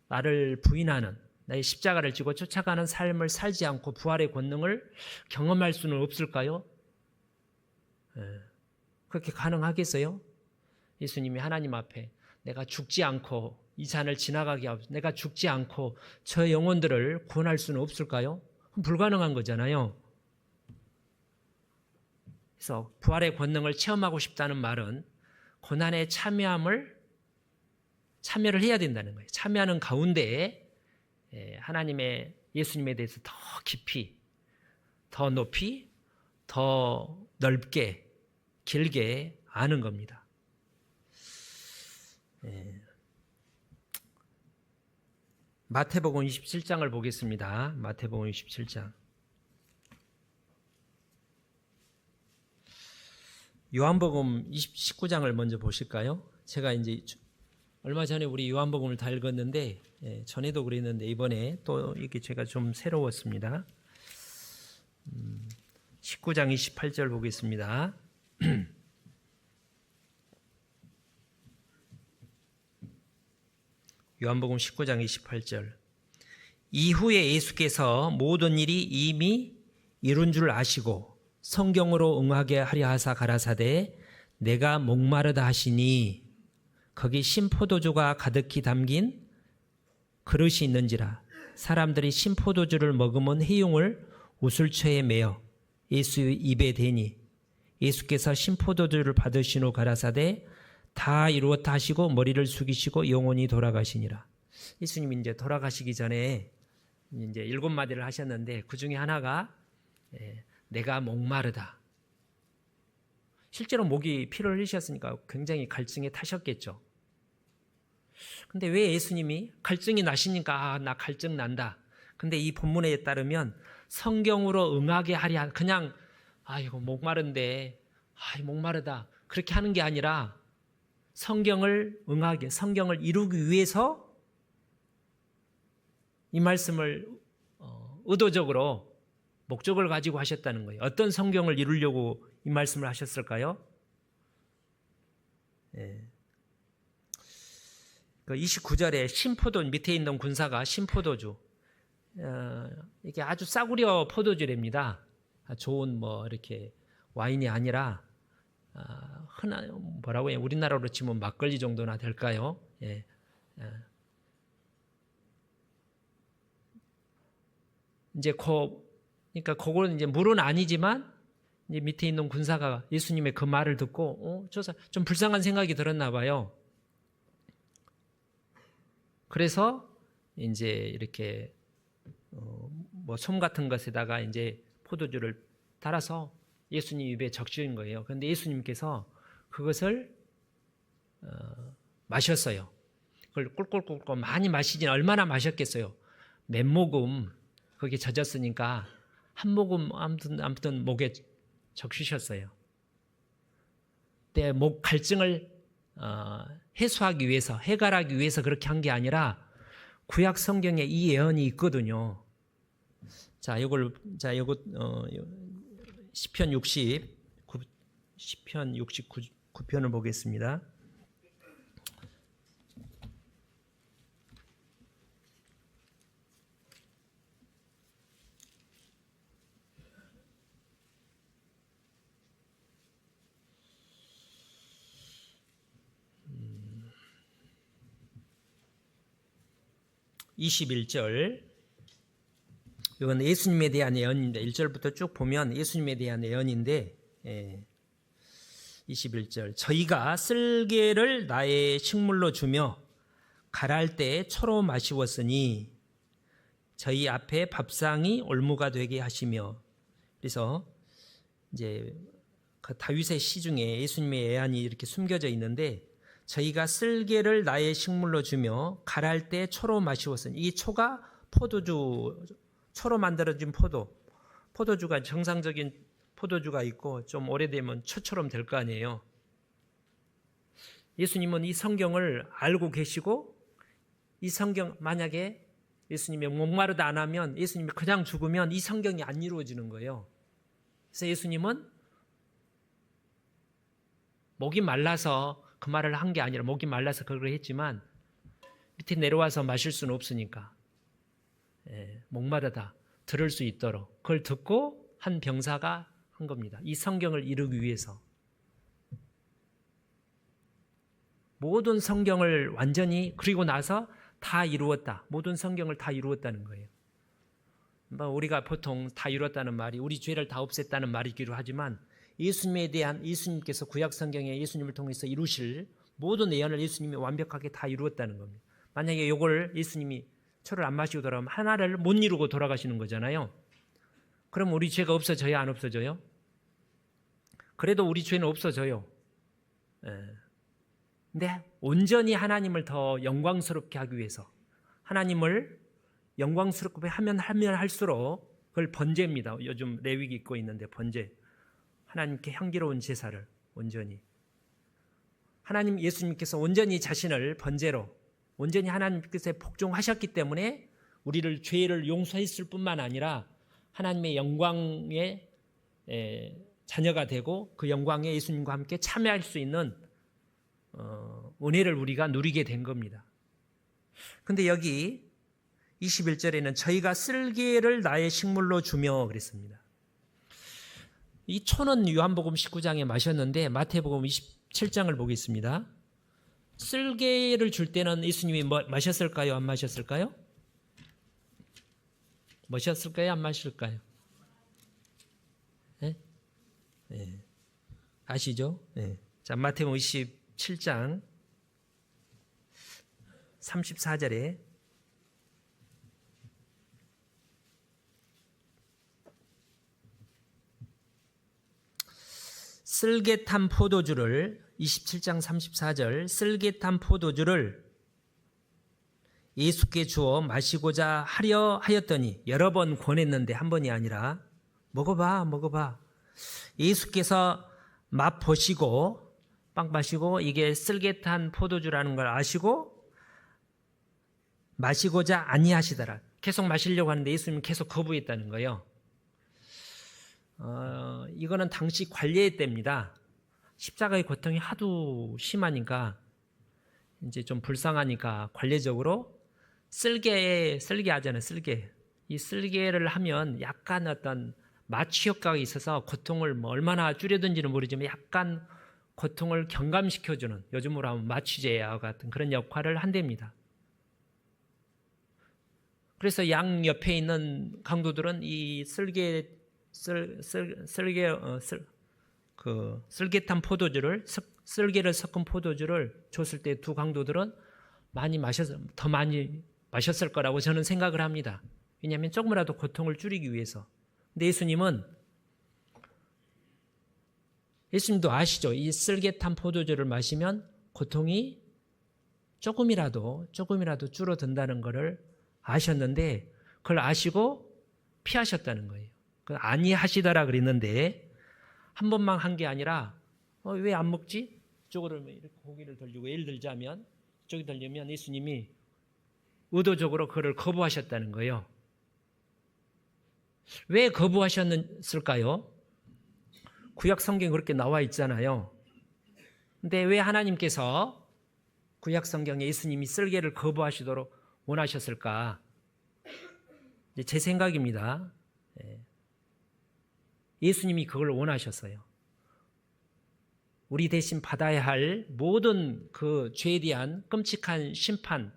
나를 부인하는 나의 십자가를 지고 쫓아가는 삶을 살지 않고 부활의 권능을 경험할 수는 없을까요? 그렇게 가능하겠어요? 예수님이 하나님 앞에 내가 죽지 않고 이 산을 지나가게 하옵소서. 내가 죽지 않고 저 영혼들을 구원할 수는 없을까요? 불가능한 거잖아요. 그래서 부활의 권능을 체험하고 싶다는 말은 고난에 참여를 해야 된다는 거예요. 참여하는 가운데 하나님의 예수님에 대해서 더 깊이, 더 높이, 더 넓게, 길게 아는 겁니다. 마태복음 27장을 보겠습니다. 마태복음 27장. 요한복음 19장을 먼저 보실까요? 제가 이제 얼마 전에 우리 요한복음을 다 읽었는데 전에도 그랬는데 이번에 또 이게 제가 좀 새로웠습니다. 19장 28절 보겠습니다. 요한복음 19장 28절. 이후에 예수께서 모든 일이 이미 이룬 줄 아시고 성경으로 응하게 하려 하사 가라사대 내가 목마르다 하시니 거기 신포도주가 가득히 담긴 그릇이 있는지라 사람들이 신포도주를 먹으면 해용을 우슬초에 매어 예수의 입에 대니 예수께서 신포도주를 받으신 후 가라사대 다 이루었다 하시고 머리를 숙이시고 영원히 돌아가시니라. 예수님이 이제 돌아가시기 전에 이제 7마디를 하셨는데 그 중에 하나가 내가 목마르다. 실제로 목이 피를 흘리셨으니까 굉장히 갈증에 타셨겠죠. 근데 왜 예수님이 갈증이 나시니까 나 갈증 난다. 근데 이 본문에 따르면 성경으로 응하게 하랴 그냥 이거 목마른데 목마르다 그렇게 하는 게 아니라 성경을 응하게 성경을 이루기 위해서 이 말씀을 의도적으로 목적을 가지고 하셨다는 거예요. 어떤 성경을 이루려고 이 말씀을 하셨을까요? 그 29절에 신포도 밑에 있는 군사가 신포도주 이게 아주 싸구려 포도주랍니다. 좋은 이렇게 와인이 아니라 흔한 뭐라고 해요? 우리나라로 치면 막걸리 정도나 될까요? 이제 그러니까 그거는 이제 물은 아니지만 이제 밑에 있는 군사가 예수님의 그 말을 듣고 좀 불쌍한 생각이 들었나 봐요. 그래서 이제 이렇게 솜 같은 것에다가 이제 포도주를 따라서 예수님 입에 적시는 거예요. 그런데 예수님께서 그것을 마셨어요. 그걸 꿀꿀꿀꿀 많이 마시진 얼마나 마셨겠어요. 몇 모금 거기에 젖었으니까 한 모금 아무튼 목에 적시셨어요. 그때 목 갈증을 해소하기 위해서, 해결하기 위해서 그렇게 한 게 아니라 구약 성경에 이 예언이 있거든요. 자, 요거 시편 69편을 보겠습니다. 음, 21절. 이건 예수님에 대한 예언인데 1절부터 쭉 보면 예수님에 대한 예언인데 21절. 저희가 쓸개를 나의 식물로 주며 가랄 때에 초로 마시웠으니 저희 앞에 밥상이 올무가 되게 하시며. 그래서 이제 그 다윗의 시 중에 예수님의 예언이 이렇게 숨겨져 있는데 저희가 쓸개를 나의 식물로 주며 가랄 때 초로 마시웠으니, 이 초가 포도주, 초로 만들어진 포도주가 정상적인 포도주가 있고 좀 오래되면 초처럼 될 거 아니에요. 예수님은 이 성경을 알고 계시고 이 성경 만약에 예수님이 목마르다 안 하면, 예수님이 그냥 죽으면 이 성경이 안 이루어지는 거예요. 그래서 예수님은 목이 말라서 그 말을 한 게 아니라, 목이 말라서 그걸 했지만 밑에 내려와서 마실 수는 없으니까 목마르다 들을 수 있도록 그걸 듣고 한 병사가 한 겁니다. 이 성경을 이루기 위해서. 모든 성경을 완전히 그리고 나서 다 이루었다. 모든 성경을 다 이루었다는 거예요. 우리가 보통 다 이루었다는 말이 우리 죄를 다 없앴다는 말이기도 하지만 예수님에 대한, 예수님께서 구약 성경에 예수님을 통해서 이루실 모든 예언을 예수님이 완벽하게 다 이루었다는 겁니다. 만약에 이걸 예수님이 초를 안 마시고 돌아가면 하나를 못 이루고 돌아가시는 거잖아요. 그럼 우리 죄가 없어져요, 안 없어져요? 그래도 우리 죄는 없어져요. 근데 온전히 하나님을 더 영광스럽게 하기 위해서, 하나님을 영광스럽게 하면 할수록 그걸 번제입니다. 요즘 레위기 입고 있는데 번제. 하나님께 향기로운 제사를 온전히. 하나님, 예수님께서 온전히 자신을 번제로, 온전히 하나님께서 복종하셨기 때문에 우리를 죄를 용서했을 뿐만 아니라 하나님의 영광의 자녀가 되고 그 영광에 예수님과 함께 참여할 수 있는 은혜를 우리가 누리게 된 겁니다. 근데 여기 21절에는 저희가 쓸개를 나의 식물로 주며 그랬습니다. 이 초는 요한복음 19장에 마셨는데 마태복음 27장을 보겠습니다. 쓸개를 줄 때는 예수님이 마셨을까요? 안 마셨을까요? 마셨을까요? 안 마실까요? 네? 네. 아시죠? 네. 자, 마태복음 27장 34절에 쓸개탄 포도주를, 27장 34절, 쓸개탄 포도주를 예수께 주어 마시고자 하려 하였더니, 여러 번 권했는데 한 번이 아니라 먹어봐. 예수께서 맛보시고 빵 마시고 이게 쓸개탄 포도주라는 걸 아시고 마시고자 아니하시더라. 계속 마시려고 하는데 예수님은 계속 거부했다는 거예요. 이거는 당시 관례의 때입니다. 십자가의 고통이 하도 심하니까 이제 좀 불쌍하니까 관례적으로 쓸개 하잖아요. 쓸개. 이 쓸개를 하면 약간 어떤 마취 효과가 있어서 고통을 얼마나 줄여든지는 모르지만 약간 고통을 경감시켜주는, 요즘으로 하면 마취제와 같은 그런 역할을 한답니다. 그래서 양 옆에 있는 강도들은 이 쓸개탄 포도주를, 쓸개를 섞은 포도주를 줬을 때 두 강도들은 더 많이 마셨을 거라고 저는 생각을 합니다. 왜냐하면 조금이라도 고통을 줄이기 위해서. 근데 예수님은 예수님도 아시죠? 이 쓸개탄 포도주를 마시면 고통이 조금이라도 줄어든다는 것을 아셨는데 그걸 아시고 피하셨다는 거예요. 그걸 아니하시더라 그랬는데 한 번만 한 게 아니라 왜 안 먹지? 이쪽으로 이렇게 고개를 돌리고 예를 들자면 이쪽이 돌리면 예수님이 의도적으로 그를 거부하셨다는 거예요. 왜 거부하셨을까요? 구약 성경에 그렇게 나와 있잖아요. 근데 왜 하나님께서 구약 성경에 예수님이 쓸개를 거부하시도록 원하셨을까? 제 생각입니다. 예수님이 그걸 원하셨어요. 우리 대신 받아야 할 모든 그 죄에 대한 끔찍한 심판,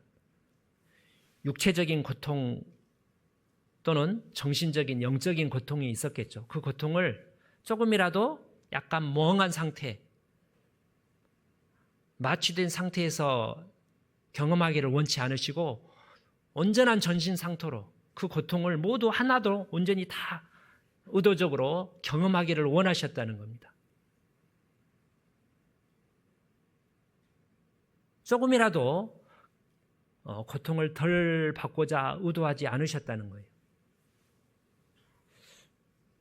육체적인 고통 또는 정신적인 영적인 고통이 있었겠죠. 그 고통을 조금이라도 약간 멍한 상태, 마취된 상태에서 경험하기를 원치 않으시고 온전한 전신 상태로 그 고통을 모두 하나도 온전히 다 의도적으로 경험하기를 원하셨다는 겁니다. 조금이라도 고통을 덜 받고자 의도하지 않으셨다는 거예요.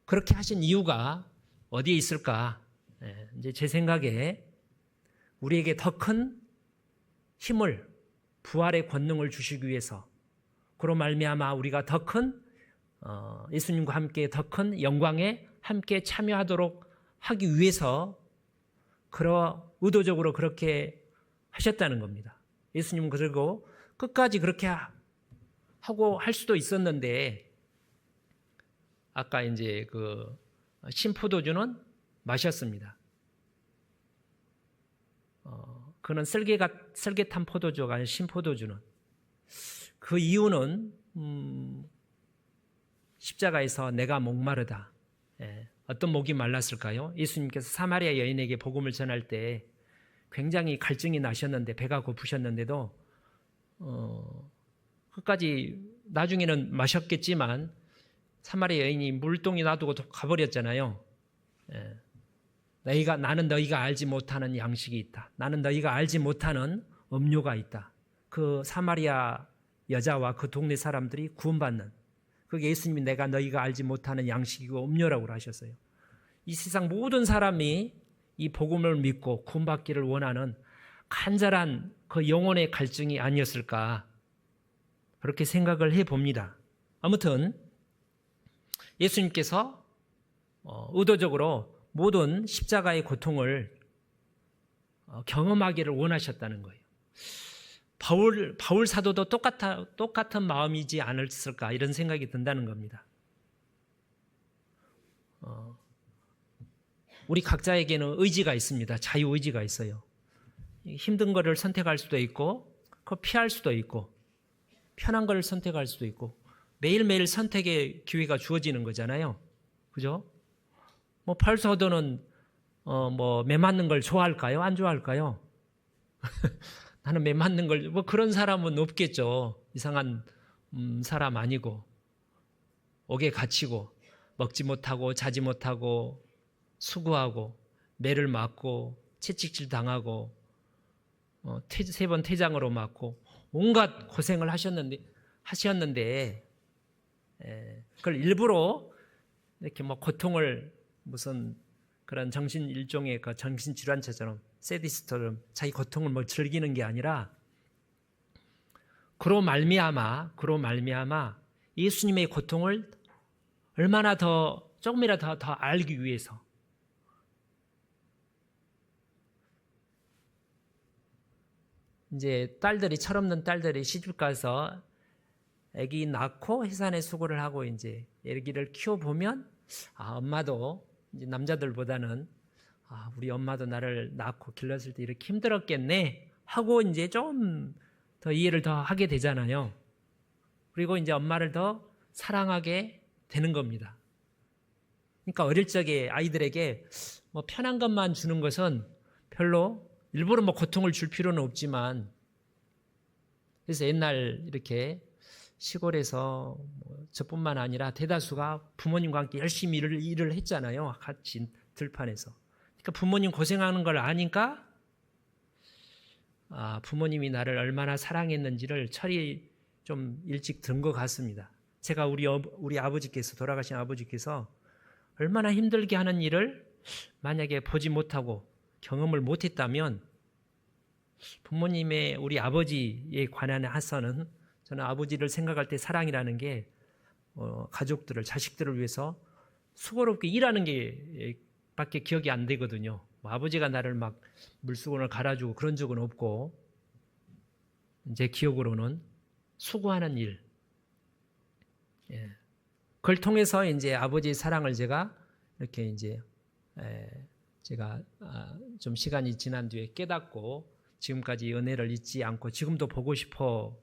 그렇게 하신 이유가 어디에 있을까? 이제 제 생각에 우리에게 더 큰 힘을, 부활의 권능을 주시기 위해서, 그로 말미암아 우리가 더 큰 예수님과 함께 더 큰 영광에 함께 참여하도록 하기 위해서 의도적으로 그렇게 하셨다는 겁니다. 예수님은 그리고 끝까지 그렇게 하고 할 수도 있었는데 아까 이제 그 신포도주는 마셨습니다. 그는 쓸개탄 포도주가 아닌 신포도주는 그 이유는 십자가에서 내가 목마르다. 어떤 목이 말랐을까요? 예수님께서 사마리아 여인에게 복음을 전할 때 굉장히 갈증이 나셨는데 배가 고프셨는데도 끝까지 나중에는 마셨겠지만 사마리아 여인이 물동이 놔두고 가버렸잖아요. 나는 너희가 알지 못하는 양식이 있다. 나는 너희가 알지 못하는 음료가 있다. 그 사마리아 여자와 그 동네 사람들이 구원받는 그게 예수님이 내가 너희가 알지 못하는 양식이고 음료라고 하셨어요. 이 세상 모든 사람이 이 복음을 믿고 구원받기를 원하는 간절한 그 영혼의 갈증이 아니었을까 그렇게 생각을 해봅니다. 아무튼 예수님께서 의도적으로 모든 십자가의 고통을 경험하기를 원하셨다는 거예요. 바울 사도도 똑같은 마음이지 않았을까 이런 생각이 든다는 겁니다. 우리 각자에게는 의지가 있습니다. 자유의지가 있어요. 힘든 거를 선택할 수도 있고 그걸 피할 수도 있고 편한 거를 선택할 수도 있고 매일매일 선택의 기회가 주어지는 거잖아요. 그죠? 바울 사도는 매 맞는 걸 좋아할까요? 안 좋아할까요? 나는 매 맞는 걸 그런 사람은 없겠죠. 이상한 사람 아니고 옥에 갇히고 먹지 못하고 자지 못하고 수고하고 매를 맞고 채찍질 당하고 3번 퇴장으로 맞고 온갖 고생을 하셨는데 그걸 일부러 이렇게 고통을 무슨 그런 일종의 그 정신질환처럼 세디스트처럼 자기 고통을 즐기는 게 아니라 그로 말미암아 예수님의 고통을 얼마나 조금이라도 더 알기 위해서 이제 철없는 딸들이 시집 가서 아기 낳고 해산의 수고를 하고 이제 아기를 키워보면 엄마도 이제 남자들보다는 우리 엄마도 나를 낳고 길렀을 때 이렇게 힘들었겠네 하고 이제 좀 더 이해를 더 하게 되잖아요. 그리고 이제 엄마를 더 사랑하게 되는 겁니다. 그러니까 어릴 적에 아이들에게 편한 것만 주는 것은 별로 일부러 고통을 줄 필요는 없지만 그래서 옛날 이렇게 시골에서 저뿐만 아니라 대다수가 부모님과 함께 열심히 일을 했잖아요. 같이 들판에서 그러니까 부모님 고생하는 걸 아니까 부모님이 나를 얼마나 사랑했는지를 철이 좀 일찍 든 것 같습니다. 제가 우리 아버지께서, 돌아가신 아버지께서 얼마나 힘들게 하는 일을 만약에 보지 못하고 경험을 못했다면 부모님의, 우리 아버지에 관한 해서는 저는 아버지를 생각할 때 사랑이라는 게 가족들을, 자식들을 위해서 수고롭게 일하는 게 밖에 기억이 안 되거든요. 아버지가 나를 막 물수건을 갈아주고 그런 적은 없고, 제 기억으로는 수고하는 일. 그걸 통해서 이제 아버지의 사랑을 제가 이렇게 이제 제가 좀 시간이 지난 뒤에 깨닫고 지금까지 은혜를 잊지 않고 지금도 보고 싶어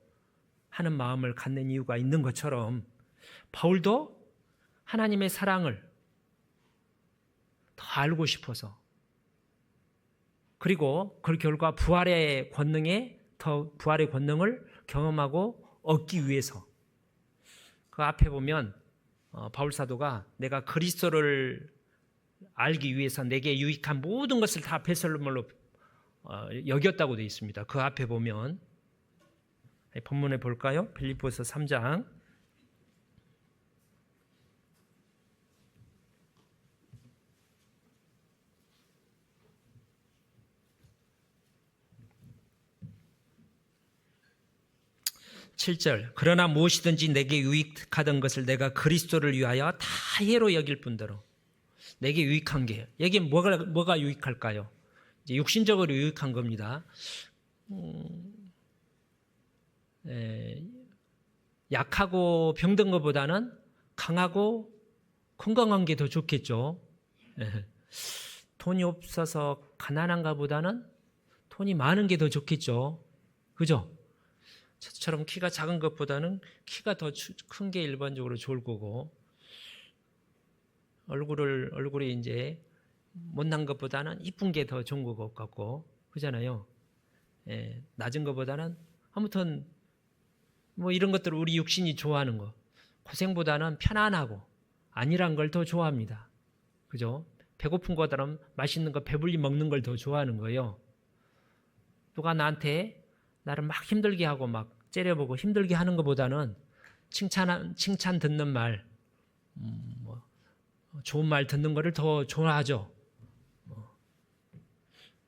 하는 마음을 갖는 이유가 있는 것처럼, 바울도 하나님의 사랑을 더 알고 싶어서, 그리고 그 결과 부활의 권능을 경험하고 얻기 위해서, 그 앞에 보면 바울 사도가 내가 그리스도를 알기 위해서 내게 유익한 모든 것을 다 배설물로 여겼다고 되어 있습니다. 그 앞에 보면 본문에 볼까요? 빌립보서 3장 7절. 그러나 무엇이든지 내게 유익하던 것을 내가 그리스도를 위하여 다 해로 여길 뿐더러. 내게 유익한 게, 여기 뭐가 유익할까요? 이제 육신적으로 유익한 겁니다. 약하고 병든 것보다는 강하고 건강한 게 더 좋겠죠. 돈이 없어서 가난한 것보다는 돈이 많은 게 더 좋겠죠. 그죠? 저처럼 키가 작은 것보다는 키가 더 큰 게 일반적으로 좋을 거고, 얼굴이 이제 못난 것보다는 이쁜 게 더 좋은 것 같고, 그잖아요. 낮은 것보다는, 아무튼 뭐 이런 것들, 우리 육신이 좋아하는 거, 고생보다는 편안하고 안일한 걸 더 좋아합니다. 그죠? 배고픈 것처럼 맛있는 거 배불리 먹는 걸 더 좋아하는 거예요. 누가 나한테 나를 막 힘들게 하고 막 째려보고 힘들게 하는 것보다는 칭찬 듣는 말, 좋은 말 듣는 거를 더 좋아하죠.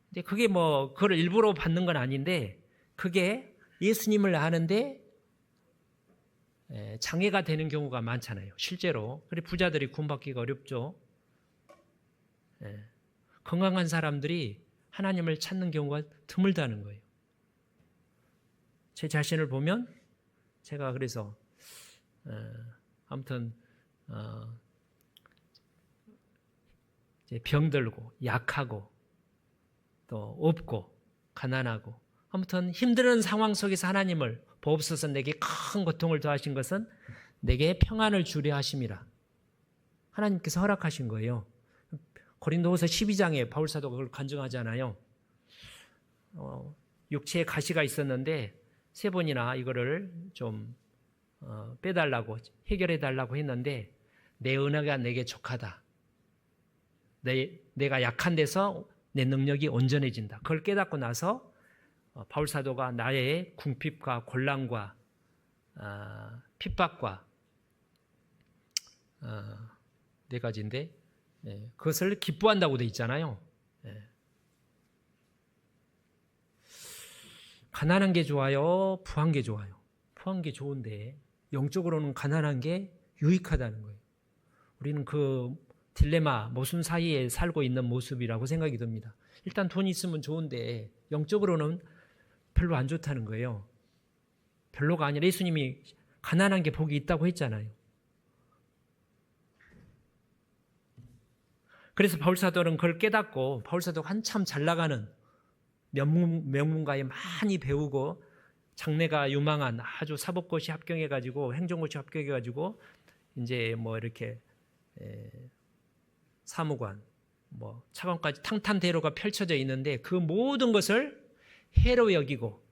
근데 그게 그걸 일부러 받는 건 아닌데, 그게 예수님을 아는데 장애가 되는 경우가 많잖아요. 실제로. 그래 부자들이 구원받기가 어렵죠. 건강한 사람들이 하나님을 찾는 경우가 드물다는 거예요. 제 자신을 보면 제가 그래서 아무튼 이제 병들고 약하고 또 없고 가난하고, 아무튼 힘든 상황 속에서 하나님을 보옵소서 내게 큰 고통을 더하신 것은 내게 평안을 주려 하심이라. 하나님께서 허락하신 거예요. 고린도후서 12장에 바울 사도가 그걸 간증하잖아요. 육체에 가시가 있었는데 3번이나 이거를 좀 빼달라고, 해결해달라고 했는데, 내 은혜가 내게 족하다. 내가 약한 데서 내 능력이 온전해진다. 그걸 깨닫고 나서 바울 사도가 나의 궁핍과 곤란과 핍박과 4가지인데 그것을 기뻐한다고 돼 있잖아요. 가난한 게 좋아요? 부한 게 좋아요? 부한 게 좋은데 영적으로는 가난한 게 유익하다는 거예요. 우리는 그 딜레마, 모순 사이에 살고 있는 모습이라고 생각이 듭니다. 일단 돈 있으면 좋은데 영적으로는 별로 안 좋다는 거예요. 별로가 아니라 예수님이 가난한 게 복이 있다고 했잖아요. 그래서 바울사도는 그걸 깨닫고, 바울사도가 한참 잘 나가는 명문가에 많이 배우고 장래가 유망한 아주 사법고시 합격해가지고 행정고시 합격해가지고 이제 이렇게 사무관, 차관까지 탕탕대로가 펼쳐져 있는데 그 모든 것을 해로 여기고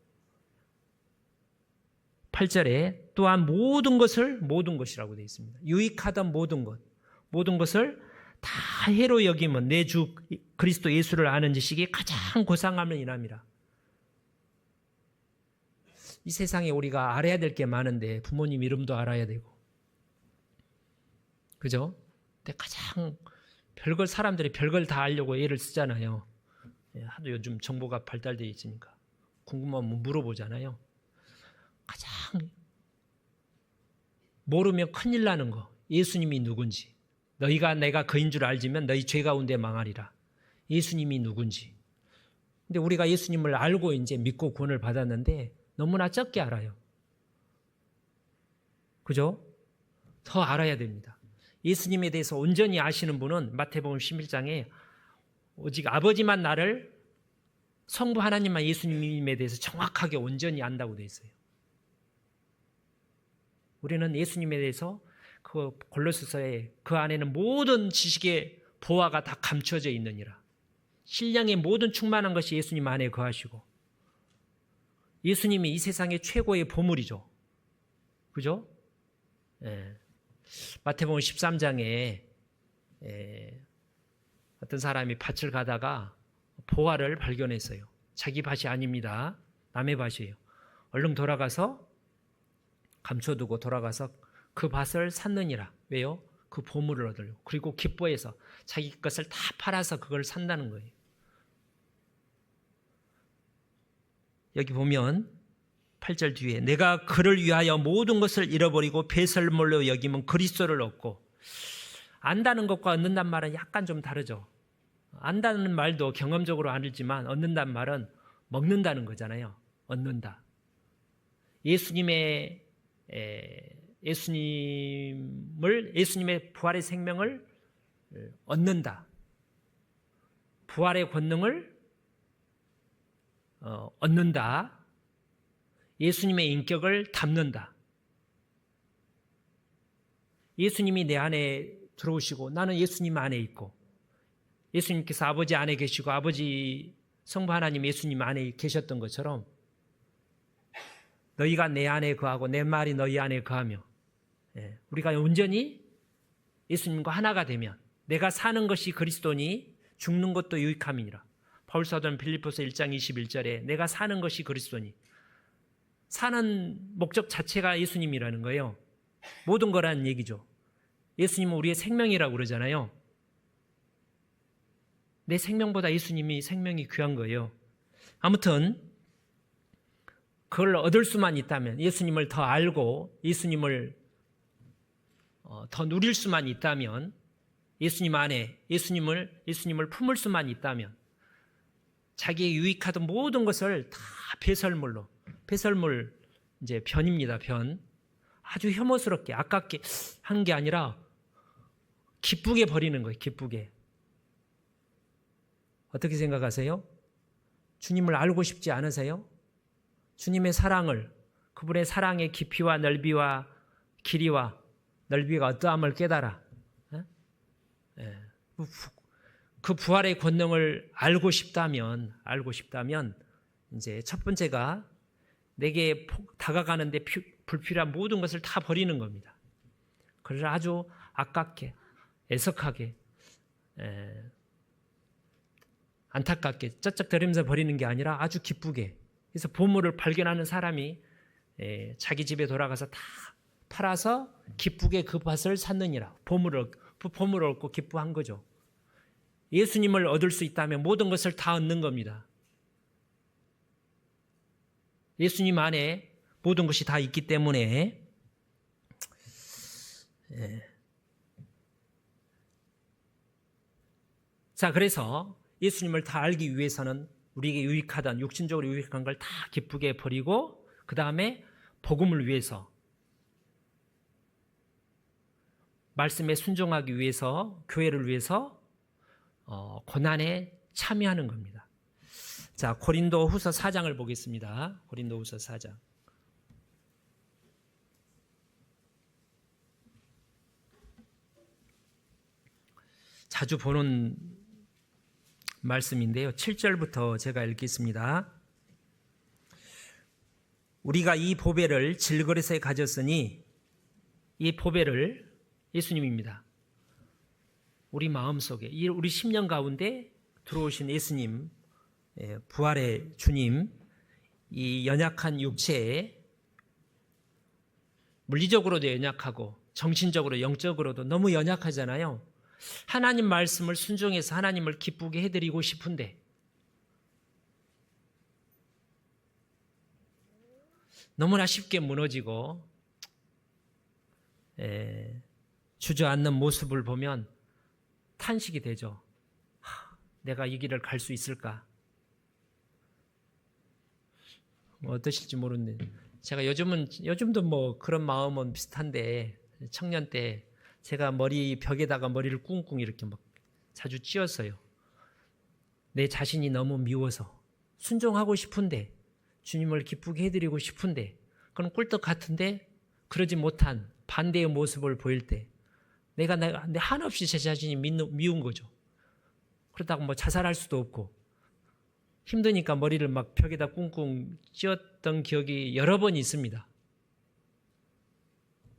8절에 또한 모든 것이라고 되어 있습니다. 유익하던 모든 것을 다 해로 여기면 내 주 그리스도 예수를 아는 지식이 가장 고상함을 인함이라. 이 세상에 우리가 알아야 될 게 많은데 부모님 이름도 알아야 되고, 그죠? 근데 가장 별걸, 사람들이 별걸 다 알려고 애를 쓰잖아요. 하도 요즘 정보가 발달되어 있으니까 궁금하면 물어보잖아요. 가장 모르면 큰일 나는 거, 예수님이 누군지. 너희가 내가 그인 줄 알지면 너희 죄 가운데 망하리라. 예수님이 누군지. 근데 우리가 예수님을 알고 이제 믿고 구원을 받았는데 너무나 적게 알아요. 그죠? 더 알아야 됩니다. 예수님에 대해서 온전히 아시는 분은 마태복음 11장에 오직 아버지만 나를, 성부 하나님만 예수님에 대해서 정확하게 온전히 안다고 되어 있어요. 우리는 예수님에 대해서 그 골로새서에 그 안에는 모든 지식의 보화가 다 감춰져 있느니라. 신령의 모든 충만한 것이 예수님 안에 거하시고, 예수님이 이 세상의 최고의 보물이죠. 그죠? 마태복음 13장에 어떤 사람이 밭을 가다가 보화를 발견했어요. 자기 밭이 아닙니다. 남의 밭이에요. 얼른 돌아가서 감춰두고 돌아가서 그 밭을 샀느니라. 왜요? 그 보물을 얻으려고. 그리고 기뻐해서 자기 것을 다 팔아서 그걸 산다는 거예요. 여기 보면 8절 뒤에 내가 그를 위하여 모든 것을 잃어버리고 배설물로 여기면 그리스도를 얻고, 안다는 것과 얻는다는 말은 약간 좀 다르죠. 안다는 말도 경험적으로 알지만 얻는다는 말은 먹는다는 거잖아요. 얻는다. 예수님의 부활의 생명을 얻는다. 부활의 권능을 얻는다. 예수님의 인격을 담는다. 예수님이 내 안에 들어오시고 나는 예수님 안에 있고, 예수님께서 아버지 안에 계시고 아버지 성부 하나님 예수님 안에 계셨던 것처럼 너희가 내 안에 거하고 내 말이 너희 안에 거하며, 우리가 온전히 예수님과 하나가 되면 내가 사는 것이 그리스도니 죽는 것도 유익함이니라. 바울 사도는 빌립보서 1장 21절에 내가 사는 것이 그리스도니, 사는 목적 자체가 예수님이라는 거예요. 모든 거라는 얘기죠. 예수님은 우리의 생명이라고 그러잖아요. 내 생명보다 예수님이 생명이 귀한 거예요. 아무튼 그걸 얻을 수만 있다면, 예수님을 더 알고 예수님을 더 누릴 수만 있다면, 예수님 안에 예수님을 품을 수만 있다면 자기의 유익하던 모든 것을 다 배설물로, 배설물 이제 변입니다. 변. 아주 혐오스럽게 아깝게 한 게 아니라 기쁘게 버리는 거예요. 기쁘게. 어떻게 생각하세요? 주님을 알고 싶지 않으세요? 주님의 사랑을, 그분의 사랑의 깊이와 넓이와 길이와 넓이가 어떠함을 깨달아. 그 부활의 권능을 알고 싶다면 이제 첫 번째가 내게 다가가는데 불필요한 모든 것을 다 버리는 겁니다. 그래서 아주 아깝게, 애석하게, 안타깝게 쩍쩍거리면서 버리는 게 아니라 아주 기쁘게. 그래서 보물을 발견하는 사람이 자기 집에 돌아가서 다 팔아서 기쁘게 그 밭을 샀느니라. 보물을 얻고 기뻐한 거죠. 예수님을 얻을 수 있다면 모든 것을 다 얻는 겁니다. 예수님 안에 모든 것이 다 있기 때문에 자, 그래서 예수님을 다 알기 위해서는 우리에게 유익하던, 육신적으로 유익한 걸 다 기쁘게 버리고, 그 다음에 복음을 위해서, 말씀에 순종하기 위해서, 교회를 위해서 고난에 참여하는 겁니다. 자, 고린도후서 4장을 보겠습니다. 고린도후서 4장. 자주 보는 말씀인데요. 7절부터 제가 읽겠습니다. 우리가 이 보배를 질그릇에 가졌으니, 이 보배를 예수님입니다. 우리 마음속에 우리 심령 가운데 들어오신 예수님, 부활의 주님, 이 연약한 육체에 물리적으로도 연약하고 정신적으로 영적으로도 너무 연약하잖아요. 하나님 말씀을 순종해서 하나님을 기쁘게 해드리고 싶은데 너무나 쉽게 무너지고 주저앉는 모습을 보면 탄식이 되죠. 내가 이 길을 갈 수 있을까? 어떠실지 모르는데 제가 요즘도 뭐 그런 마음은 비슷한데 청년 때 제가 벽에다가 머리를 꿍꿍 이렇게 막 자주 찧었어요. 내 자신이 너무 미워서 순종하고 싶은데 주님을 기쁘게 해드리고 싶은데 그건 꿀떡 같은데 그러지 못한 반대의 모습을 보일 때 내가 한없이 제 자신이 미운 거죠. 그렇다고 뭐 자살할 수도 없고 힘드니까 머리를 막 벽에다 꿍꿍 찧었던 기억이 여러 번 있습니다.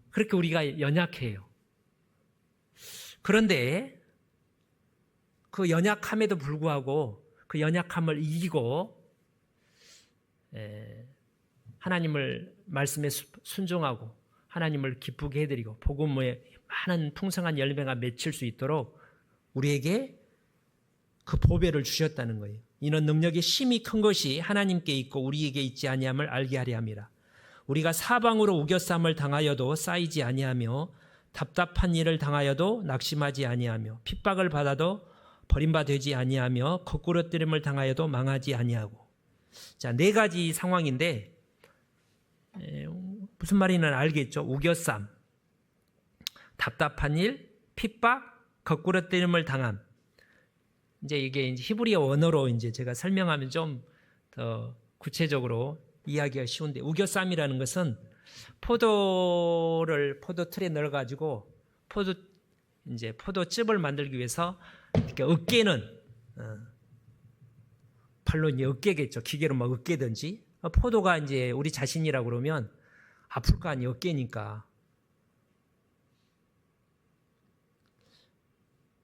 그렇게 우리가 연약해요. 그런데 그 연약함에도 불구하고 그 연약함을 이기고 하나님을 말씀에 순종하고 하나님을 기쁘게 해드리고 복음의 많은 풍성한 열매가 맺힐 수 있도록 우리에게 그 보배를 주셨다는 거예요. 이는 능력이 심히 큰 것이 하나님께 있고 우리에게 있지 아니함을 알게 하려 함이라. 우리가 사방으로 우겨쌈을 당하여도 쌓이지 아니하며 답답한 일을 당하여도 낙심하지 아니하며 핍박을 받아도 버림받지 아니하며 거꾸러뜨림을 당하여도 망하지 아니하고. 자, 4가지 상황인데 무슨 말인지는 알겠죠? 우겨쌈, 답답한 일, 핍박, 거꾸러뜨림을 당함. 이게 히브리어 원어로 제가 설명하면 좀 더 구체적으로 이야기가 쉬운데, 우겨쌈이라는 것은 포도를 포도틀에 넣어가지고 포도즙을 만들기 위해서 이렇게 으깨는, 발로 으깨겠죠. 기계로 막 으깨든지. 포도가 우리 자신이라고 그러면 아플 거 아니에요. 으깨니까.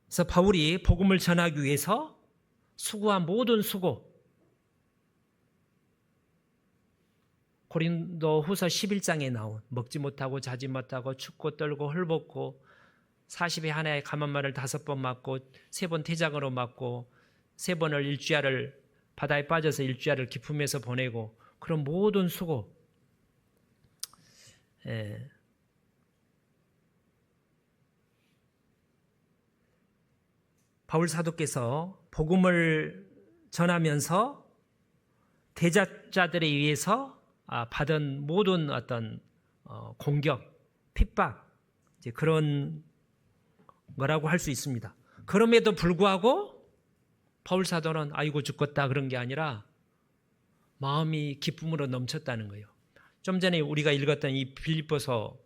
그래서 바울이 복음을 전하기 위해서 수고한 모든 수고, 고린도후서 11장에 나온 먹지 못하고 자지 못하고 춥고 떨고 헐벗고 40에 하나의 감한말을 5번 맞고 3번 태장으로 맞고 3번을 일주야를 바다에 빠져서 일주야를 기품에서 보내고 그런 모든 수고, 바울 사도께서 복음을 전하면서 대적자들에 의해서 받은 모든 어떤 공격, 핍박, 그런 거라고 할 수 있습니다. 그럼에도 불구하고 바울 사도는 아이고 죽겠다 그런 게 아니라 마음이 기쁨으로 넘쳤다는 거예요. 좀 전에 우리가 읽었던 이 빌립보서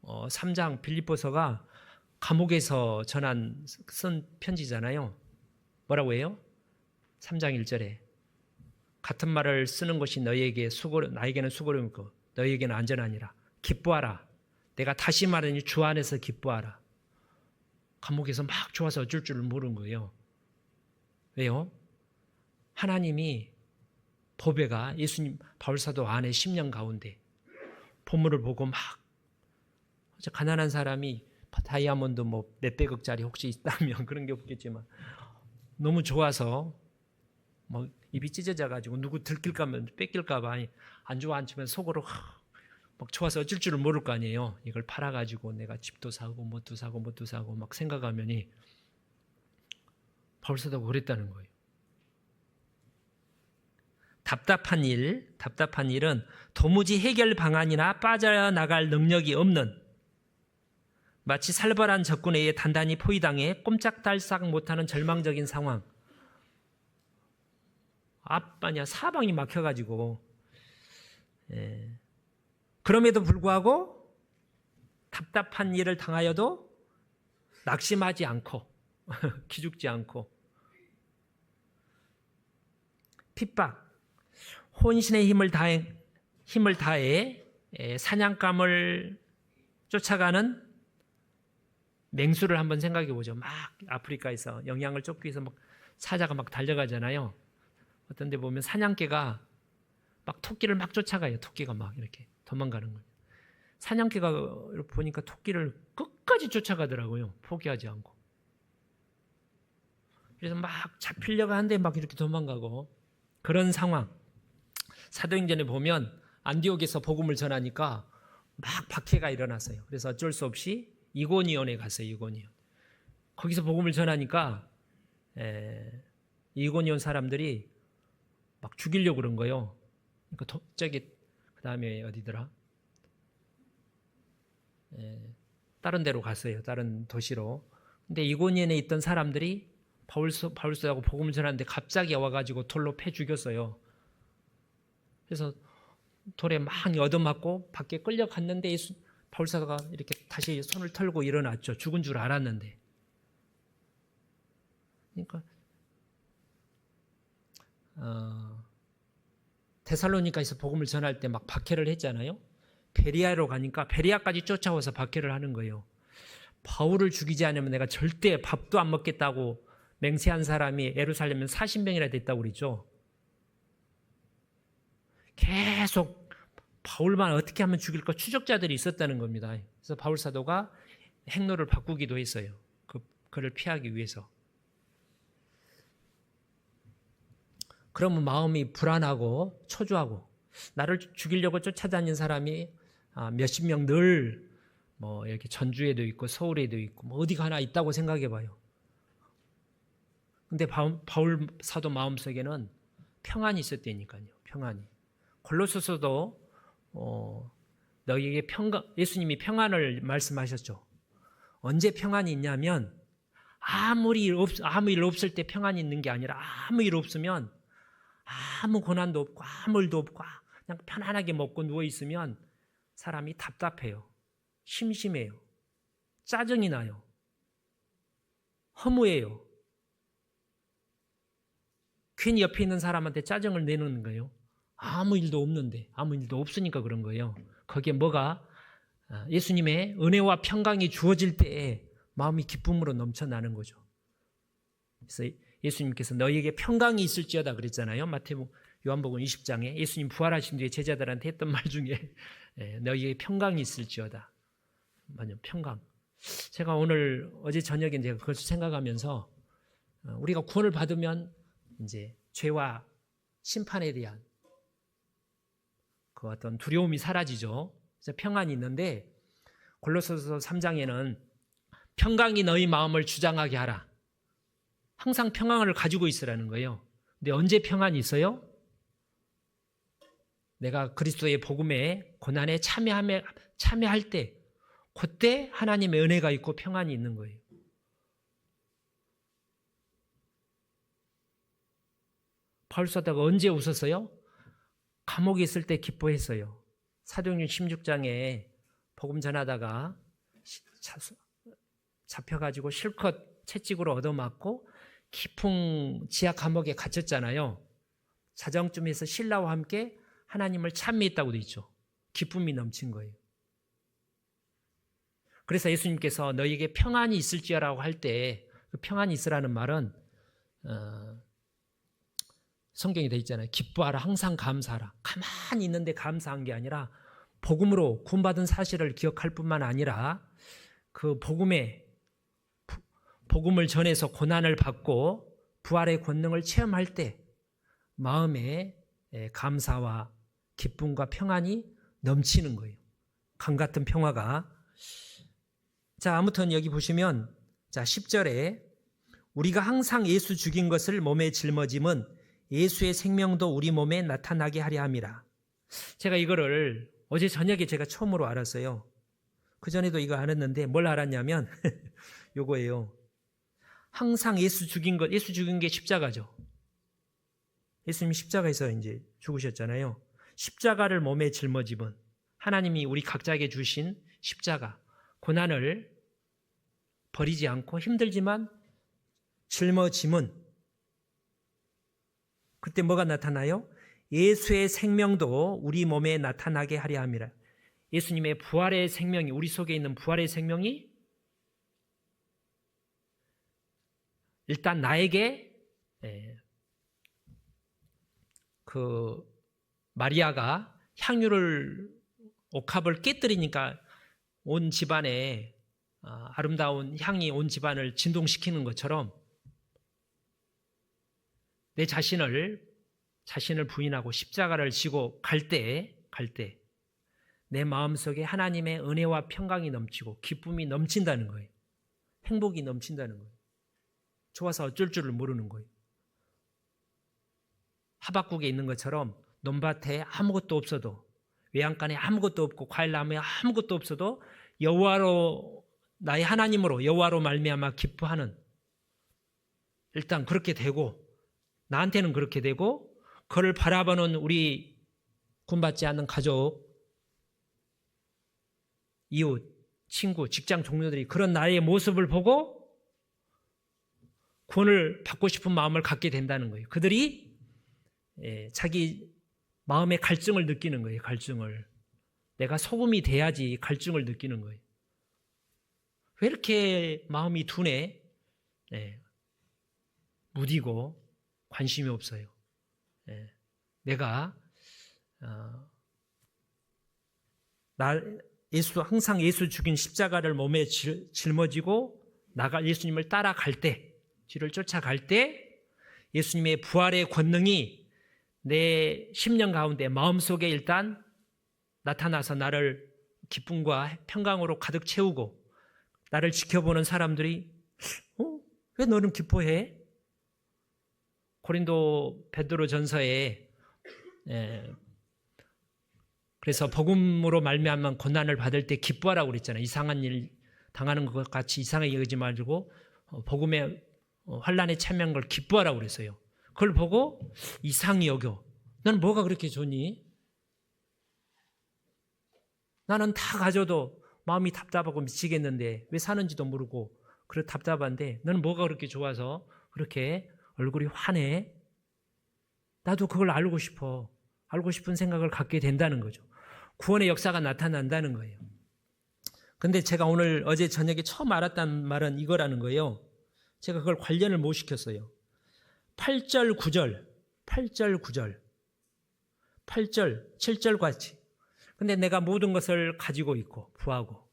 3장 빌립보서가 감옥에서 쓴 편지잖아요. 뭐라고 해요? 3장 1절에 같은 말을 쓰는 것이 나에게는 수고로움이고 너희에게는 안전하니라. 기뻐하라. 내가 다시 말하니 주 안에서 기뻐하라. 감옥에서 막 좋아서 어쩔 줄 모르는 거예요. 왜요? 하나님이 보배가 예수님 바울사도 안에 10년 가운데 보물을 보고 막 가난한 사람이 다이아몬드 몇백억짜리 혹시 있다면 그런 게 없겠지만 너무 좋아서 입이 찢어져가지고 누구 들킬까면 뺏길까봐 안 좋아 앉으면 속으로 막 좋아서 어쩔 줄을 모를 거 아니에요. 이걸 팔아가지고 내가 집도 사고 뭣도 사고 막 생각하면이 바울사도가 그랬다는 거예요. 답답한 일은 도무지 해결 방안이나 빠져나갈 능력이 없는, 마치 살벌한 적군에 의해 단단히 포위당해 꼼짝달싹 못하는 절망적인 상황. 사방이 막혀가지고. 그럼에도 불구하고 답답한 일을 당하여도 낙심하지 않고 기죽지 않고, 핍박, 혼신의 힘을 다해, 사냥감을 쫓아가는 맹수를 한번 생각해 보죠. 막 아프리카에서 영양을 쫓기 위해서 막 사자가 막 달려가잖아요. 어떤 데 보면 사냥개가 막 토끼를 막 쫓아가요. 토끼가 막 이렇게 도망가는 거예요. 사냥개가 보니까 토끼를 끝까지 쫓아가더라고요. 포기하지 않고. 그래서 막 잡히려고 하는데 막 이렇게 도망가고, 그런 상황. 사도행전에 보면 안디옥에서 복음을 전하니까 막 박해가 일어났어요. 그래서 어쩔 수 없이 이고니온에 갔어요. 이고니온. 거기서 복음을 전하니까 이고니온 사람들이 막 죽이려고 그런 거예요. 그러니까 저기 그 다음에 어디더라? 다른 데로 갔어요. 다른 도시로. 근데 이고니온에 있던 사람들이 바울서하고 복음을 전하는데 갑자기 와가지고 돌로 패 죽였어요. 그래서 돌에 많이 얻어맞고 밖에 끌려갔는데 바울사가 이렇게 다시 손을 털고 일어났죠. 죽은 줄 알았는데. 그러니까 데살로니가에서 복음을 전할 때 막 박해를 했잖아요. 베리아로 가니까 베리아까지 쫓아와서 박해를 하는 거예요. 바울을 죽이지 않으면 내가 절대 밥도 안 먹겠다고 맹세한 사람이 예루살렘에 40명이나 됐다고 그랬죠. 계속 바울만 어떻게 하면 죽일까 추적자들이 있었다는 겁니다. 그래서 바울 사도가 행로를 바꾸기도 했어요. 그를 피하기 위해서. 그러면 마음이 불안하고 초조하고, 나를 죽이려고 쫓아다니는 사람이 몇십 명 늘 뭐 이렇게 전주에도 있고 서울에도 있고 뭐 어디 가나 있다고 생각해 봐요. 근데 바울 사도 마음속에는 평안이 있었다니까요. 평안이. 골로새서도 너희에게 예수님이 평안을 말씀하셨죠. 언제 평안이 있냐면 아무 일 없을 때 평안이 있는 게 아니라 아무 일 없으면, 아무 고난도 없고 아무 일도 없고 그냥 편안하게 먹고 누워 있으면 사람이 답답해요. 심심해요. 짜증이 나요. 허무해요. 괜히 옆에 있는 사람한테 짜증을 내는 거예요. 아무 일도 없는데, 아무 일도 없으니까 그런 거예요. 거기에 뭐가 예수님의 은혜와 평강이 주어질 때에 마음이 기쁨으로 넘쳐나는 거죠. 그래서 예수님께서 너희에게 평강이 있을지어다 그랬잖아요. 요한복음 20장에 예수님 부활하신 뒤에 제자들한테 했던 말 중에 너희에게 평강이 있을지어다. 맞아요. 평강. 제가 어제 저녁에 제가 그것을 생각하면서 우리가 구원을 받으면 이제 죄와 심판에 대한 그 어떤 두려움이 사라지죠. 그래서 평안이 있는데 골로새서 3장에는 평강이 너희 마음을 주장하게 하라. 항상 평안을 가지고 있으라는 거예요. 근데 언제 평안이 있어요? 내가 그리스도의 복음에 고난에 참여할 때, 그때 하나님의 은혜가 있고 평안이 있는 거예요. 바울 사도가 언제 웃었어요? 감옥에 있을 때 기뻐했어요. 사도행전 16장에 복음 전하다가 잡혀가지고 실컷 채찍으로 얻어맞고 깊은 지하 감옥에 갇혔잖아요. 자정쯤 해서 신라와 함께 하나님을 찬미했다고 돼 있죠. 기쁨이 넘친 거예요. 그래서 예수님께서 너희에게 평안이 있을지어라고 할 때 그 평안이 있으라는 말은 성경에 돼 있잖아요. 기뻐하라, 항상 감사하라. 가만히 있는데 감사한 게 아니라 복음으로 구원받은 사실을 기억할 뿐만 아니라 그 복음을 전해서 고난을 받고 부활의 권능을 체험할 때 마음에 감사와 기쁨과 평안이 넘치는 거예요. 강 같은 평화가. 자, 아무튼 여기 보시면 10절에 우리가 항상 예수 죽인 것을 몸에 짊어짐은 예수의 생명도 우리 몸에 나타나게 하려 함이라. 제가 이거를 어제 저녁에 제가 처음으로 알았어요. 그전에도 이거 알았는데 뭘 알았냐면 요거예요. 항상 예수 죽인 게 십자가죠. 예수님이 십자가에서 이제 죽으셨잖아요. 십자가를 몸에 짊어짐은 하나님이 우리 각자에게 주신 십자가, 고난을 버리지 않고 힘들지만 짊어짐은 그때 뭐가 나타나요? 예수의 생명도 우리 몸에 나타나게 하려 함이라. 예수님의 부활의 생명이, 우리 속에 있는 부활의 생명이 일단 나에게 그 마리아가 향유를 옥합을 깨뜨리니까 온 집안에 아름다운 향이 온 집안을 진동시키는 것처럼 내 자신을 부인하고 십자가를 지고 갈 때 내 마음속에 하나님의 은혜와 평강이 넘치고 기쁨이 넘친다는 거예요. 행복이 넘친다는 거예요. 좋아서 어쩔 줄을 모르는 거예요. 하박국에 있는 것처럼 논밭에 아무것도 없어도, 외양간에 아무것도 없고 과일나무에 아무것도 없어도 여호와로, 나의 하나님으로, 여호와로 말미암아 기뻐하는, 일단 그렇게 되고, 나한테는 그렇게 되고, 그를 바라보는 우리 구원받지 않는 가족, 이웃, 친구, 직장 동료들이 그런 나의 모습을 보고 구원을 받고 싶은 마음을 갖게 된다는 거예요. 그들이 자기 마음의 갈증을 느끼는 거예요. 갈증을. 내가 소금이 돼야지 갈증을 느끼는 거예요. 왜 이렇게 마음이 둔해? 무디고 관심이 없어요. 내가 항상 예수 죽인 십자가를 몸에 짊어지고 예수님을 따라갈 때, 뒤를 쫓아갈 때 예수님의 부활의 권능이 내 심령 가운데 마음속에 일단 나타나서 나를 기쁨과 평강으로 가득 채우고, 나를 지켜보는 사람들이 왜 너는 기뻐해? 고린도 베드로 전서에 그래서 복음으로 말미암은 고난을 받을 때 기뻐하라고 그랬잖아요. 이상한 일 당하는 것 같이 이상하게 여기지 말고 복음의 환난에 참여한 걸 기뻐하라고 그랬어요. 그걸 보고 이상히 여겨. 넌 뭐가 그렇게 좋니? 나는 다 가져도 마음이 답답하고 미치겠는데 왜 사는지도 모르고 그래 답답한데 너는 뭐가 그렇게 좋아서 그렇게 얼굴이 환해? 나도 그걸 알고 싶어. 알고 싶은 생각을 갖게 된다는 거죠. 구원의 역사가 나타난다는 거예요. 근데 제가 어제 저녁에 처음 알았단 말은 이거라는 거예요. 제가 그걸 관련을 못 시켰어요. 8절, 9절, 7절 같이. 근데 내가 모든 것을 가지고 있고 부하고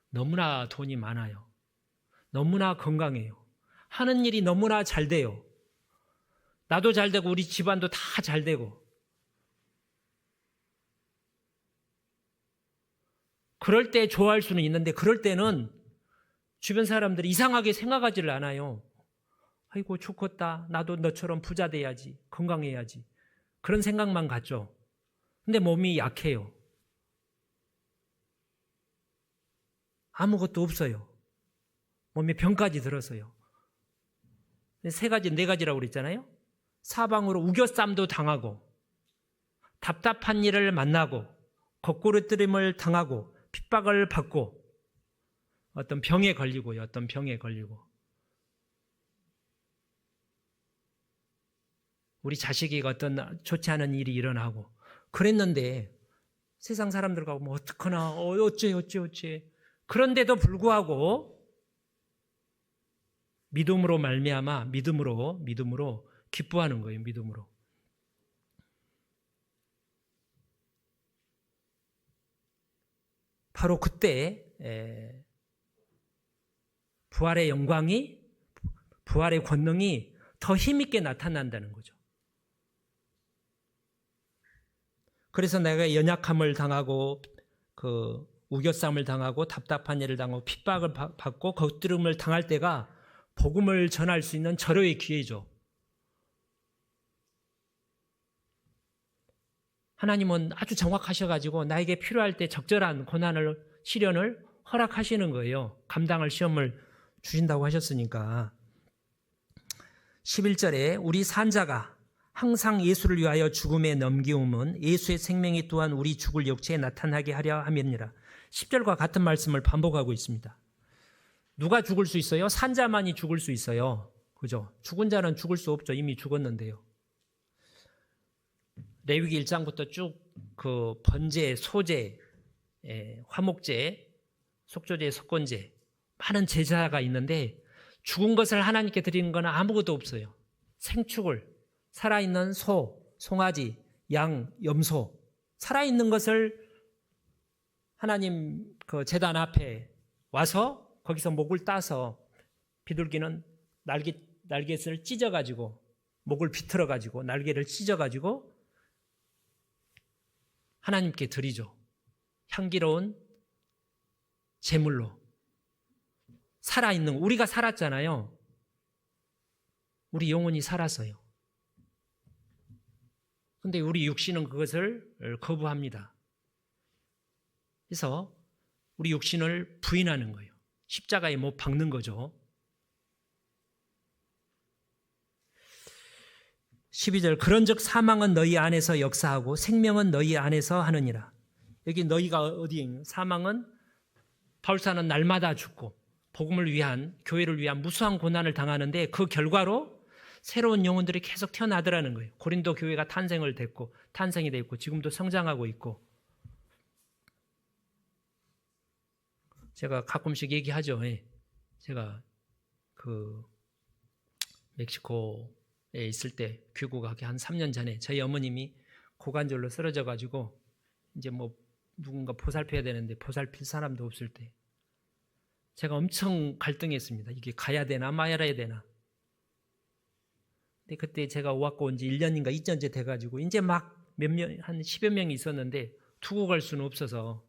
너무나 돈이 많아요. 너무나 건강해요. 하는 일이 너무나 잘 돼요. 나도 잘 되고 우리 집안도 다 잘 되고. 그럴 때 좋아할 수는 있는데 그럴 때는 주변 사람들이 이상하게 생각하지를 않아요. 아이고 좋겠다. 나도 너처럼 부자 돼야지. 건강해야지. 그런 생각만 갖죠. 근데 몸이 약해요. 아무것도 없어요. 몸에 병까지 들었어요. 네 가지라고 그랬잖아요. 사방으로 우겨쌈도 당하고 답답한 일을 만나고 거꾸로뜨림을 당하고 핍박을 받고 어떤 병에 걸리고요. 어떤 병에 걸리고 우리 자식이 어떤 좋지 않은 일이 일어나고 그랬는데 세상 사람들과 뭐 어떡하나 어째 그런데도 불구하고 믿음으로 말미암아 믿음으로 기뻐하는 거예요. 믿음으로. 바로 그때 부활의 영광이, 부활의 권능이 더 힘있게 나타난다는 거죠. 그래서 내가 연약함을 당하고 우겨쌈을 당하고 답답한 일을 당하고 핍박을 받고 거스름을 당할 때가 복음을 전할 수 있는 절호의 기회죠. 하나님은 아주 정확하셔가지고 나에게 필요할 때 적절한 고난을, 시련을 허락하시는 거예요. 감당할 시험을 주신다고 하셨으니까. 11절에 우리 산자가 항상 예수를 위하여 죽음에 넘기움은 예수의 생명이 또한 우리 죽을 역체에 나타나게 하려 함이니라. 10절과 같은 말씀을 반복하고 있습니다. 누가 죽을 수 있어요? 산자만이 죽을 수 있어요. 그죠? 죽은 자는 죽을 수 없죠. 이미 죽었는데요. 레위기 1장부터 쭉 그 번제, 소제, 화목제, 속죄제, 속건제 많은 제사가 있는데 죽은 것을 하나님께 드리는 건 아무것도 없어요. 생축을, 살아있는 소, 송아지, 양, 염소, 살아있는 것을 하나님 그 제단 앞에 와서 거기서 목을 따서 비둘기는 날갯을 찢어가지고 목을 비틀어가지고 날개를 찢어가지고 하나님께 드리죠. 향기로운 제물로. 살아있는, 우리가 살았잖아요. 우리 영혼이 살았어요. 근데 우리 육신은 그것을 거부합니다. 그래서 우리 육신을 부인하는 거예요. 십자가에 못 박는 거죠. 12절, 그런즉 사망은 너희 안에서 역사하고 생명은 너희 안에서 하느니라. 여기 너희가 어디예요? 사망은 바울사는 날마다 죽고 복음을 위한, 교회를 위한 무수한 고난을 당하는데 그 결과로 새로운 영혼들이 계속 태어나더라는 거예요. 고린도 교회가 탄생이 됐고 지금도 성장하고 있고. 제가 가끔씩 얘기하죠. 제가 그 멕시코에 있을 때 귀국하기 한 3년 전에 저희 어머님이 고관절로 쓰러져 가지고 이제 뭐 누군가 보살펴야 되는데 보살필 사람도 없을 때 제가 엄청 갈등했습니다. 이게 가야 되나 말아야 되나. 근데 그때 제가 오아고 온 지 1년인가 2년째 돼가지고 이제 막 몇 명, 한 10여 명이 있었는데 두고 갈 수는 없어서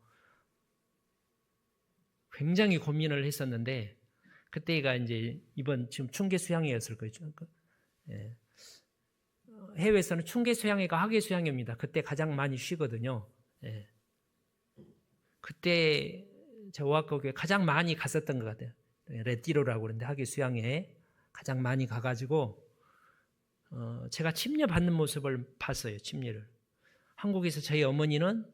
굉장히 고민을 했었는데 그때가 이제 이번 지금 충계 수양회였을 거예요. 해외에서는 충계 수양회가 하계 수양회입니다. 그때 가장 많이 쉬거든요. 그때 제 오아고 교회 가장 많이 갔었던 것 같아요. 레띠로라고 그러는데 하계 수양회에 가장 많이 가가지고 제가 침례 받는 모습을 봤어요. 침례를. 한국에서 저희 어머니는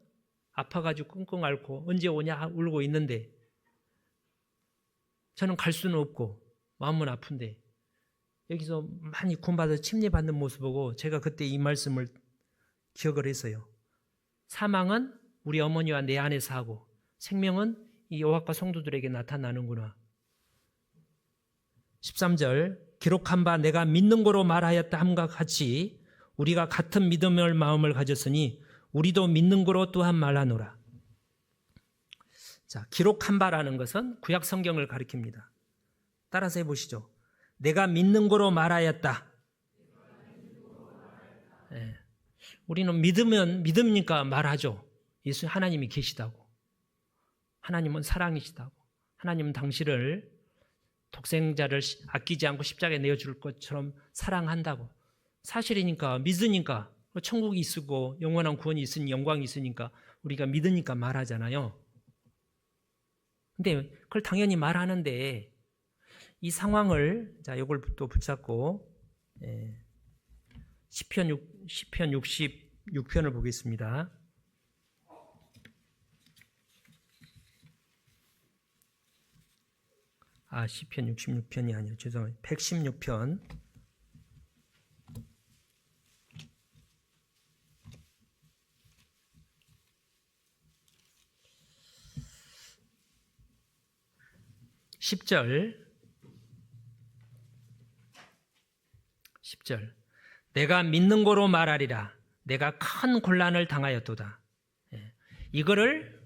아파가지고 끙끙 앓고 언제 오냐 울고 있는데 저는 갈 수는 없고 마음은 아픈데 여기서 많이 구원받아서 침례 받는 모습 보고 제가 그때 이 말씀을 기억을 했어요. 사망은 우리 어머니와 내 안에서 하고 생명은 이 여호와과 성도들에게 나타나는구나. 13절, 기록한 바 내가 믿는 거로 말하였다 함과 같이 우리가 같은 믿음의 마음을 가졌으니 우리도 믿는 거로 또한 말하노라. 자, 기록한 바라는 것은 구약 성경을 가리킵니다. 따라서 해보시죠. 내가 믿는 거로 말하였다. 우리는 믿으니까 말하죠. 예수 하나님이 계시다고. 하나님은 사랑이시다고. 하나님은 당신을 독생자를 아끼지 않고 십자가에 내어줄 것처럼 사랑한다고. 사실이니까 믿으니까 천국이 있고 영원한 구원이 있으니 영광이 있으니까 우리가 믿으니까 말하잖아요. 근데 그걸 당연히 말하는데 이 상황을 자 이걸 또 붙잡고 시편 66편을 보겠습니다. 시편 66편이 아니라 죄송합니다. 116편. (10절) 내가 믿는 거로 말하리라. 내가 큰 곤란을 당하였도다. 이거를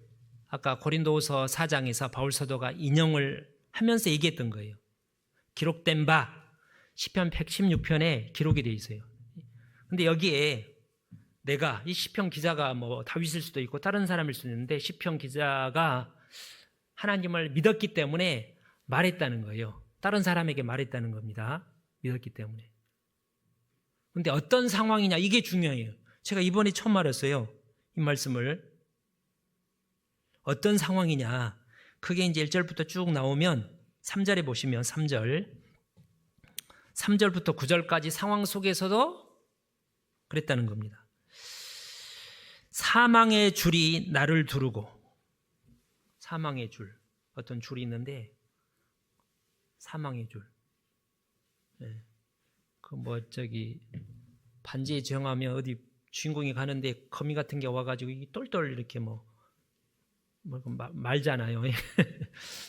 아까 고린도후서 4장에서 바울 사도가 인용을 하면서 얘기했던 거예요. 기록된 바 시편 116편에 기록이 되어 있어요. 근데 여기에 내가 이 시편 기자가 뭐 다윗일 수도 있고 다른 사람일 수도 있는데 시편 기자가 하나님을 믿었기 때문에 말했다는 거예요. 다른 사람에게 말했다는 겁니다. 믿었기 때문에. 근데 어떤 상황이냐 이게 중요해요. 제가 이번에 처음 알았어요. 이 말씀을. 어떤 상황이냐. 그게 이제 1절부터 쭉 나오면 3절에 보시면 3절부터 9절까지 상황 속에서도 그랬다는 겁니다. 사망의 줄이 나를 두르고. 사망의 줄. 어떤 줄이 있는데 사망의 줄. 반지에 정하면 어디 주인공이 가는데 거미 같은 게 와가지고 이 똘똘 이렇게 말잖아요.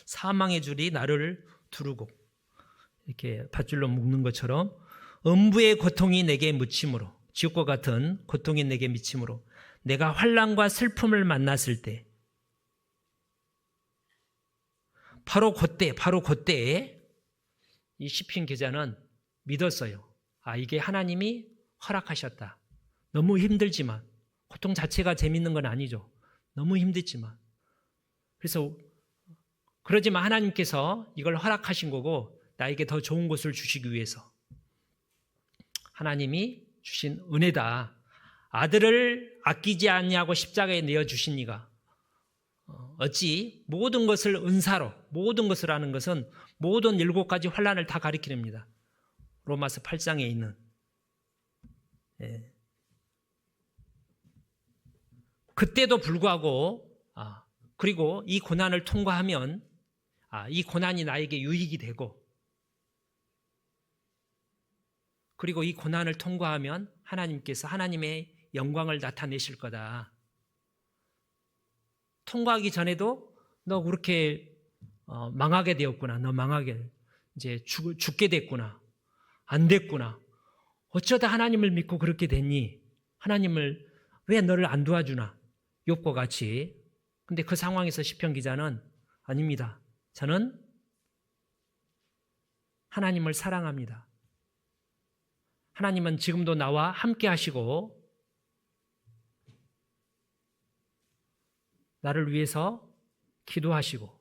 사망의 줄이 나를 두르고. 이렇게 밧줄로 묶는 것처럼 음부의 고통이 내게 묻힘으로, 지옥과 같은 고통이 내게 미침으로 내가 환난과 슬픔을 만났을 때 바로 그때에 이 시편 기자는 믿었어요. 이게 하나님이 허락하셨다. 너무 힘들지만, 고통 자체가 재밌는 건 아니죠. 너무 힘들지만. 그러지만 하나님께서 이걸 허락하신 거고 나에게 더 좋은 것을 주시기 위해서 하나님이 주신 은혜다. 아들을 아끼지 아니하고 십자가에 내어주신 이가 어찌 모든 것을 은사로, 모든 것을 하는 것은 모든 7가지 환난을 다 가리킵니다. 로마서 8장에 있는. 그때도 불구하고 그리고 이 고난을 통과하면 이 고난이 나에게 유익이 되고, 그리고 이 고난을 통과하면 하나님께서 하나님의 영광을 나타내실 거다. 통과하기 전에도 너 그렇게 망하게 되었구나. 너 망하게 이제 죽게 됐구나. 안 됐구나. 어쩌다 하나님을 믿고 그렇게 됐니? 하나님을 왜 너를 안 도와주나? 욥과 같이. 근데 그 상황에서 시편 기자는 아닙니다. 저는 하나님을 사랑합니다. 하나님은 지금도 나와 함께 하시고 나를 위해서 기도하시고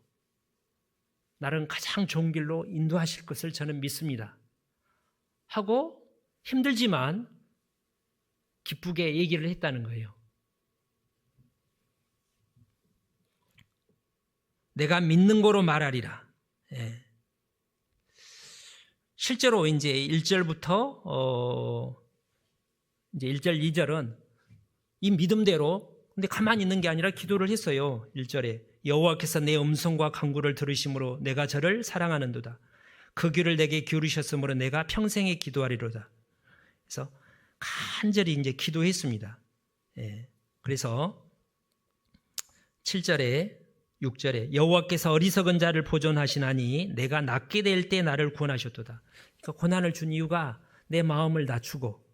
나를 가장 좋은 길로 인도하실 것을 저는 믿습니다. 하고 힘들지만 기쁘게 얘기를 했다는 거예요. 내가 믿는 거로 말하리라. 실제로 이제 1절부터 이제 1절, 2절은 이 믿음대로, 근데 가만히 있는 게 아니라 기도를 했어요. 1절에 여호와께서 내 음성과 간구를 들으심으로 내가 저를 사랑하는도다. 그 귀를 내게 기울이셨으므로 내가 평생에 기도하리로다. 그래서 간절히 이제 기도했습니다. 그래서 7절에 6절에 여호와께서 어리석은 자를 보존하시나니 내가 낫게 될 때 나를 구원하셨도다. 그러니까 고난을 준 이유가 내 마음을 낮추고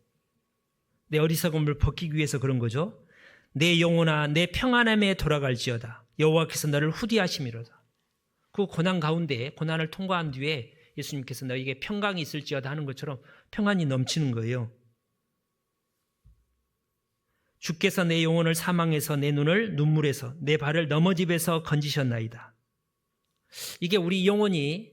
내 어리석음을 벗기기 위해서 그런 거죠. 내 영혼아 내 평안함에 돌아갈지어다. 여호와께서 너를 후디하심이로다. 그 고난 가운데 고난을 통과한 뒤에 예수님께서 너에게 평강이 있을지어다 하는 것처럼 평안이 넘치는 거예요. 주께서 내 영혼을 사망에서 내 눈을 눈물에서 내 발을 넘어집에서 건지셨나이다. 이게 우리 영혼이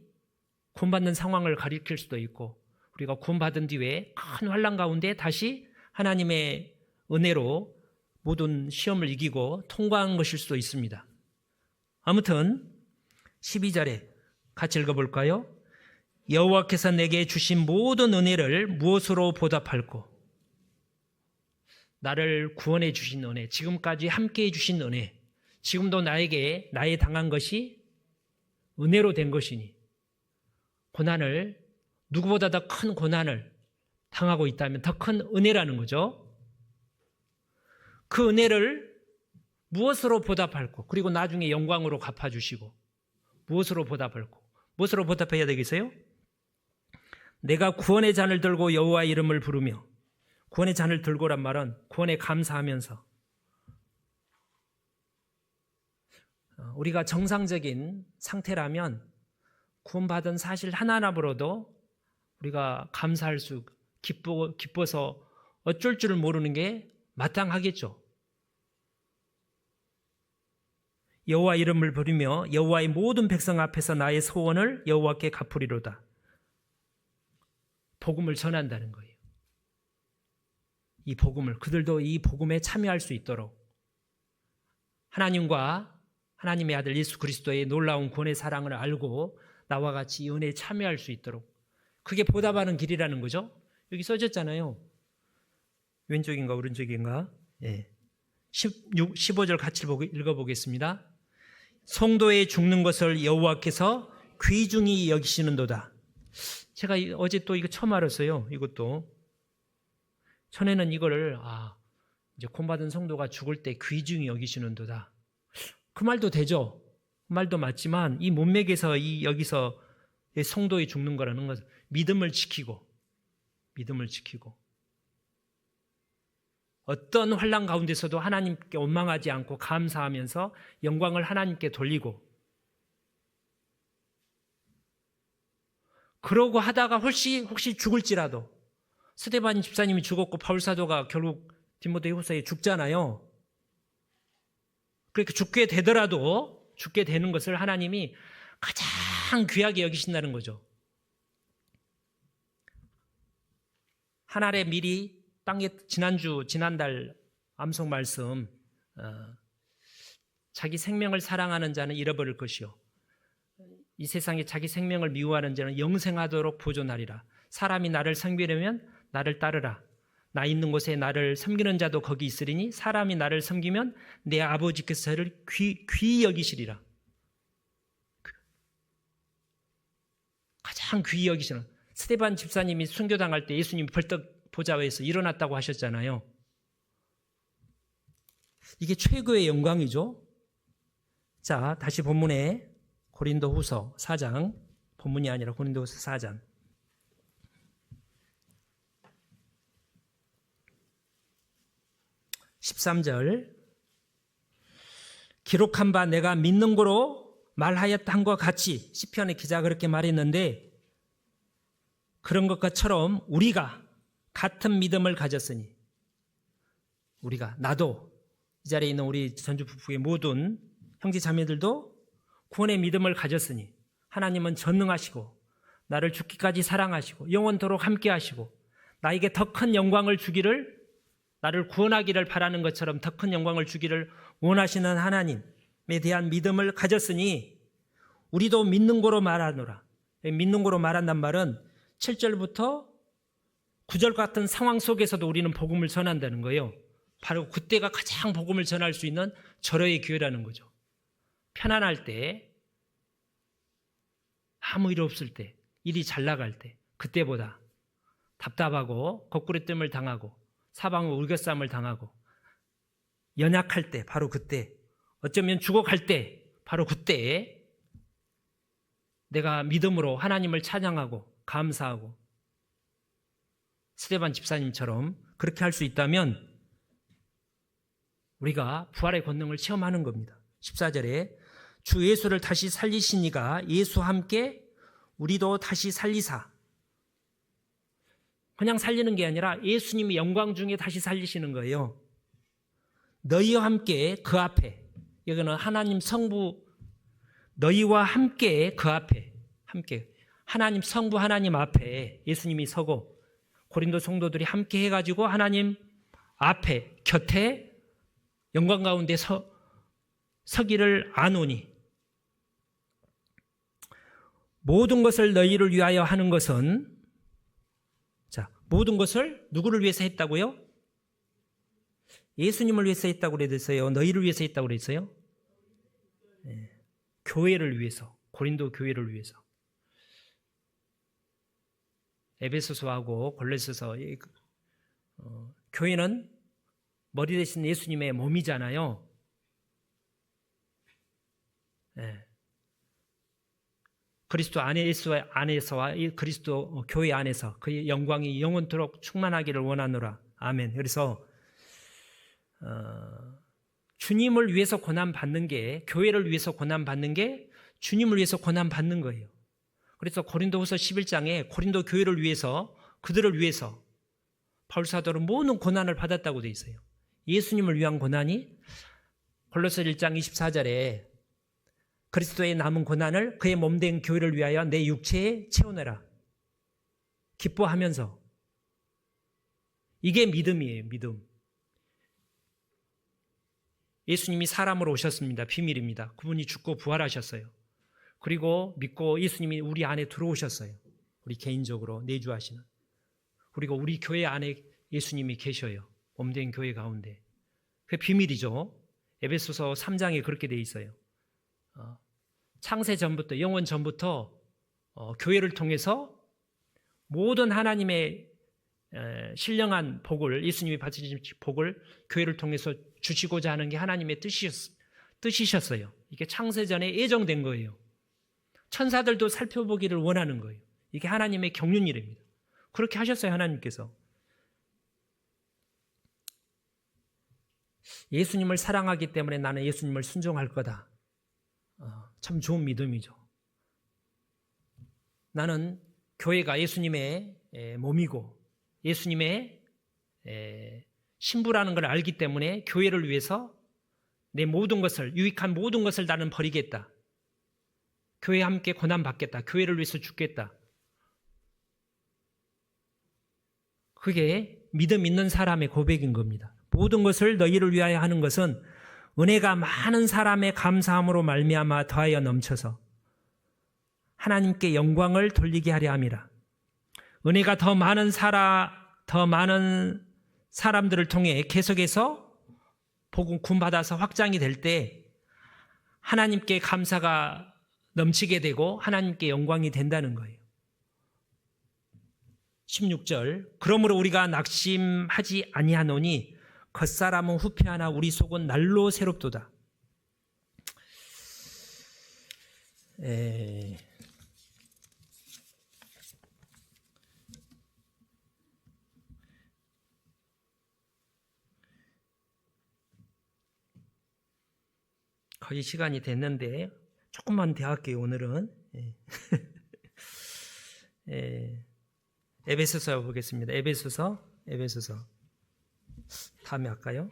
구원받는 상황을 가리킬 수도 있고 우리가 구원받은 뒤에 큰 환난 가운데 다시 하나님의 은혜로 모든 시험을 이기고 통과한 것일 수도 있습니다. 아무튼 12절에 같이 읽어볼까요? 여호와께서 내게 주신 모든 은혜를 무엇으로 보답할꼬? 나를 구원해 주신 은혜, 지금까지 함께해 주신 은혜, 지금도 나에게 나의 당한 것이 은혜로 된 것이니 고난을, 누구보다 더 큰 고난을 당하고 있다면 더 큰 은혜라는 거죠. 그 은혜를 무엇으로 보답할꼬? 그리고 나중에 영광으로 갚아주시고 무엇으로 보답할꼬? 무엇으로 보답해야 되겠어요? 내가 구원의 잔을 들고 여호와의 이름을 부르며, 구원의 잔을 들고란 말은 구원에 감사하면서, 우리가 정상적인 상태라면 구원받은 사실 하나하나로도 우리가 감사할 수, 기뻐서 어쩔 줄을 모르는 게 마땅하겠죠. 여호와 이름을 부르며 여호와의 모든 백성 앞에서 나의 소원을 여호와께 갚으리로다. 복음을 전한다는 거예요. 이 복음을, 그들도 이 복음에 참여할 수 있도록 하나님과 하나님의 아들 예수 그리스도의 놀라운 구원의 사랑을 알고 나와 같이 이 은혜에 참여할 수 있도록, 그게 보답하는 길이라는 거죠. 여기 써졌잖아요. 왼쪽인가 오른쪽인가? 15절 같이 읽어보겠습니다. 성도의 죽는 것을 여호와께서 귀중히 여기시는도다. 제가 어제 또 이거 처음 알았어요. 이것도 전에는 이거를 이제 구원받은 성도가 죽을 때 귀중히 여기시는도다. 그 말도 되죠. 그 말도 맞지만 이 문맥에서 여기서 이 성도의 죽는 거라는 것은 믿음을 지키고 어떤 환난 가운데서도 하나님께 원망하지 않고 감사하면서 영광을 하나님께 돌리고, 그러고 하다가 혹시 죽을지라도, 스데반 집사님이 죽었고 바울 사도가 결국 디모데후서에 죽잖아요. 그렇게 죽게 되는 것을 하나님이 가장 귀하게 여기신다는 거죠. 하늘에 미리 땅에, 지난달 암송 말씀, 자기 생명을 사랑하는 자는 잃어버릴 것이요, 이 세상에 자기 생명을 미워하는 자는 영생하도록 보존하리라. 사람이 나를 섬기려면 나를 따르라. 나 있는 곳에 나를 섬기는 자도 거기 있으리니 사람이 나를 섬기면 내 아버지께서 저를 귀히 여기시리라. 가장 귀히 여기시는, 스데반 집사님이 순교당할 때 예수님이 벌떡 보좌에서 일어났다고 하셨잖아요. 이게 최고의 영광이죠. 자, 다시 본문에 고린도후서 4장, 본문이 아니라 고린도후서 4장 13절, 기록한 바 내가 믿는 거로 말하였다 한 것 같이, 시편의 기자가 그렇게 말했는데, 그런 것처럼 우리가 같은 믿음을 가졌으니, 나도, 이 자리에 있는 우리 전주 부부의 모든 형제 자매들도 구원의 믿음을 가졌으니, 하나님은 전능하시고 나를 죽기까지 사랑하시고 영원토록 함께 하시고 나에게 더 큰 영광을 주기를, 나를 구원하기를 바라는 것처럼 더 큰 영광을 주기를 원하시는 하나님에 대한 믿음을 가졌으니 우리도 믿는 거로 말하노라. 믿는 거로 말한단 말은 7절부터 9절 같은 상황 속에서도 우리는 복음을 전한다는 거예요. 바로 그때가 가장 복음을 전할 수 있는 절호의 기회라는 거죠. 편안할 때, 아무 일 없을 때, 일이 잘 나갈 때, 그때보다 답답하고 거꾸로뜸을 당하고 사방으로 울겨쌈을 당하고 연약할 때, 바로 그때, 어쩌면 죽어갈 때, 바로 그때 내가 믿음으로 하나님을 찬양하고 감사하고 스데반 집사님처럼 그렇게 할 수 있다면 우리가 부활의 권능을 체험하는 겁니다. 14절에 주 예수를 다시 살리시니가 예수와 함께 우리도 다시 살리사. 그냥 살리는 게 아니라 예수님이 영광 중에 다시 살리시는 거예요. 너희와 함께 그 앞에, 여기는 하나님 성부, 너희와 함께 그 앞에, 함께 하나님 성부 하나님 앞에 예수님이 서고 고린도 성도들이 함께 해가지고 하나님 앞에 곁에 영광 가운데 서기를 아노니, 모든 것을 너희를 위하여 하는 것은, 자, 모든 것을 누구를 위해서 했다고요? 예수님을 위해서 했다고 그랬어요? 너희를 위해서 했다고 그랬어요? 네. 교회를 위해서, 고린도 교회를 위해서. 에베소서하고 골로새서, 교회는 머리 대신 예수님의 몸이잖아요. 네. 그리스도 안에서와 그리스도 교회 안에서 그의 영광이 영원토록 충만하기를 원하노라. 아멘. 그래서 주님을 위해서 고난받는 게, 교회를 위해서 고난받는 게 주님을 위해서 고난받는 거예요. 그래서 고린도후서 11장에 고린도 교회를 위해서, 그들을 위해서 바울 사도는 모든 고난을 받았다고 되어 있어요. 예수님을 위한 고난이 골로새 1장 24절에 그리스도의 남은 고난을 그의 몸된 교회를 위하여 내 육체에 채워내라. 기뻐하면서. 이게 믿음이에요. 믿음. 예수님이 사람으로 오셨습니다. 비밀입니다. 그분이 죽고 부활하셨어요. 그리고 믿고 예수님이 우리 안에 들어오셨어요. 우리 개인적으로 내주하시는. 그리고 우리 교회 안에 예수님이 계셔요. 몸된 교회 가운데. 그게 비밀이죠. 에베소서 3장에 그렇게 돼 있어요. 창세 전부터, 영원 전부터 교회를 통해서 모든 하나님의 신령한 복을, 예수님이 받으신 복을 교회를 통해서 주시고자 하는 게 하나님의 뜻이셨어요. 이게 창세 전에 예정된 거예요. 천사들도 살펴보기를 원하는 거예요. 이게 하나님의 경륜이랍니다. 그렇게 하셨어요, 하나님께서. 예수님을 사랑하기 때문에 나는 예수님을 순종할 거다. 참 좋은 믿음이죠. 나는 교회가 예수님의 몸이고 예수님의 신부라는 걸 알기 때문에 교회를 위해서 내 모든 것을, 유익한 모든 것을 나는 버리겠다. 교회와 함께 고난받겠다. 교회를 위해서 죽겠다. 그게 믿음 있는 사람의 고백인 겁니다. 모든 것을 너희를 위하여 하는 것은 은혜가 많은 사람의 감사함으로 말미암아 더하여 넘쳐서 하나님께 영광을 돌리게 하려 함이라. 은혜가 더 많은 사람들을 통해 계속해서 복음 구원받아서 확장이 될 때 하나님께 감사가 넘치게 되고 하나님께 영광이 된다는 거예요. 16절, 그러므로 우리가 낙심하지 아니하노니 겉사람은 후패하나 우리 속은 날로 새롭도다. 거의 시간이 됐는데 조금만 더 할게요, 오늘은. 에베소서 보겠습니다. 에베소서. 다음에 할까요?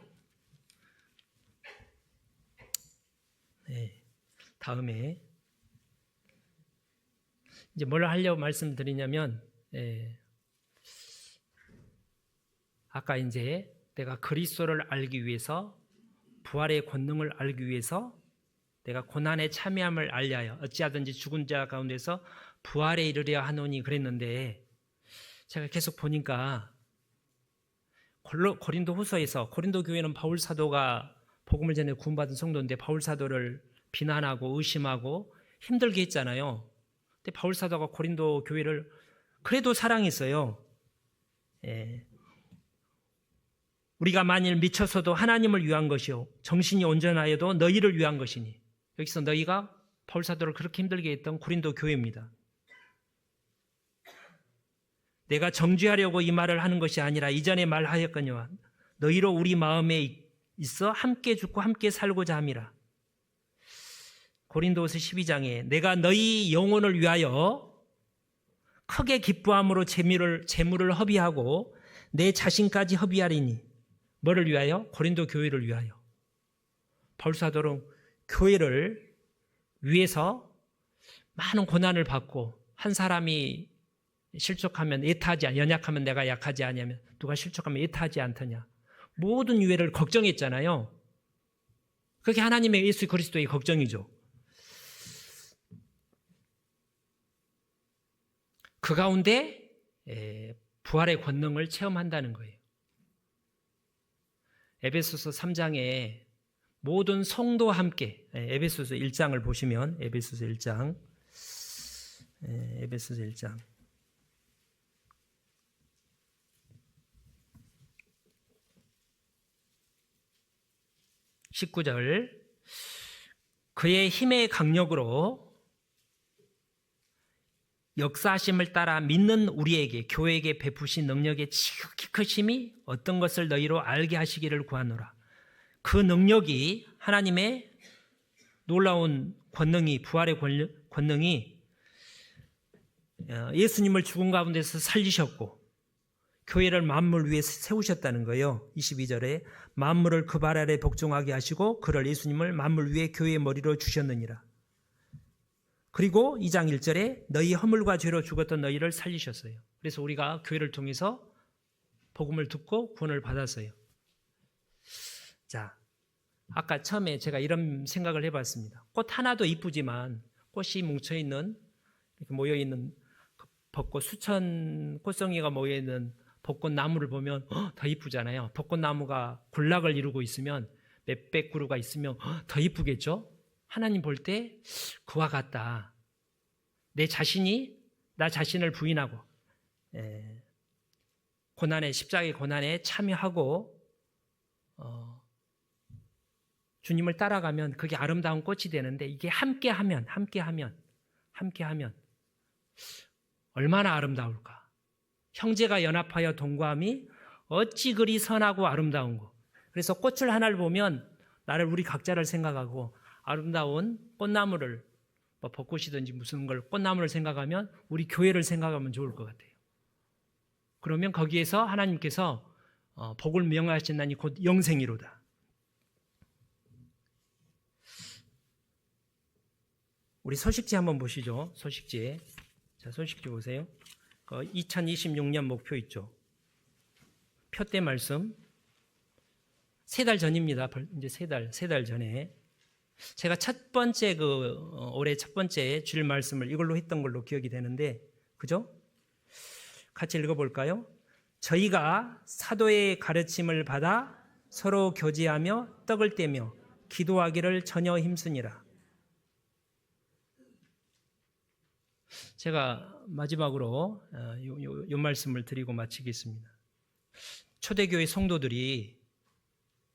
다음에 이제 뭘 하려고 말씀드리냐면, 아까 이제 내가 그리스도를 알기 위해서, 부활의 권능을 알기 위해서 내가 고난에 참여함을 알려하여 어찌하든지 죽은 자 가운데서 부활에 이르려 하노니 그랬는데, 제가 계속 보니까 고린도 후서에서, 고린도 교회는 바울 사도가 복음을 전해 구원받은 성도인데 바울 사도를 비난하고 의심하고 힘들게 했잖아요. 근데 바울 사도가 고린도 교회를 그래도 사랑했어요. 우리가 만일 미쳐서도 하나님을 위한 것이요 정신이 온전하여도 너희를 위한 것이니, 여기서 너희가 바울 사도를 그렇게 힘들게 했던 고린도 교회입니다. 내가 정죄하려고 이 말을 하는 것이 아니라 이전에 말하였거니와 너희로 우리 마음에 있어 함께 죽고 함께 살고자 함이라. 고린도후서 12장에 내가 너희 영혼을 위하여 크게 기뻐함으로 재물을 허비하고 내 자신까지 허비하리니, 뭐를 위하여? 고린도 교회를 위하여. 바울 사도는 교회를 위해서 많은 고난을 받고, 한 사람이 실족하면 연약하면 내가 약하지 아니하면 누가 실족하면 애타하지 않더냐, 모든 유해를 걱정했잖아요. 그게 하나님의 예수 그리스도의 걱정이죠. 그 가운데 부활의 권능을 체험한다는 거예요. 에베소서 3장에 모든 성도와 함께, 에베소서 1장을 보시면, 에베소서 1장 19절, 그의 힘의 강력으로 역사하심을 따라 믿는 우리에게, 교회에게 베푸신 능력의 지극히 크심이 어떤 것을 너희로 알게 하시기를 구하노라. 그 능력이, 하나님의 놀라운 권능이, 부활의 권능이 예수님을 죽은 가운데서 살리셨고 교회를 만물 위에 세우셨다는 거예요. 22절에 만물을 그 발 아래 복종하게 하시고 그를, 예수님을 만물 위에 교회의 머리로 주셨느니라. 그리고 2장 1절에 너희 허물과 죄로 죽었던 너희를 살리셨어요. 그래서 우리가 교회를 통해서 복음을 듣고 구원을 받았어요. 자, 아까 처음에 제가 이런 생각을 해봤습니다. 꽃 하나도 이쁘지만 꽃이 뭉쳐있는, 이렇게 모여있는 벚꽃, 수천 꽃송이가 모여있는 벚꽃 나무를 보면 더 이쁘잖아요. 벚꽃 나무가 군락을 이루고 있으면, 몇백 그루가 있으면 더 이쁘겠죠? 하나님 볼 때 그와 같다. 내 자신이 나 자신을 부인하고 고난에, 십자가의 고난에 참여하고 주님을 따라가면 그게 아름다운 꽃이 되는데, 이게 함께하면 함께하면 얼마나 아름다울까. 형제가 연합하여 동거함이 어찌 그리 선하고 아름다운고. 그래서 꽃을 하나를 보면 나를 우리 각자를 생각하고 아름다운 꽃나무를 뭐 벚꽃이든지 무슨 걸 꽃나무를 생각하면 우리 교회를 생각하면 좋을 것 같아요. 그러면 거기에서 하나님께서 복을 명하셨나니 곧 영생이로다. 우리 소식지 한번 보시죠. 소식지. 자, 소식지 보세요. 2026년 목표 있죠. 표대 말씀. 3달 전입니다. 이제 3달 전에. 제가 첫 번째 올해 첫 번째 주일 말씀을 이걸로 했던 걸로 기억이 되는데, 그죠? 같이 읽어볼까요? 저희가 사도의 가르침을 받아 서로 교제하며 떡을 떼며 기도하기를 전혀 힘쓰니라. 제가 마지막으로 이 말씀을 드리고 마치겠습니다. 초대교회 성도들이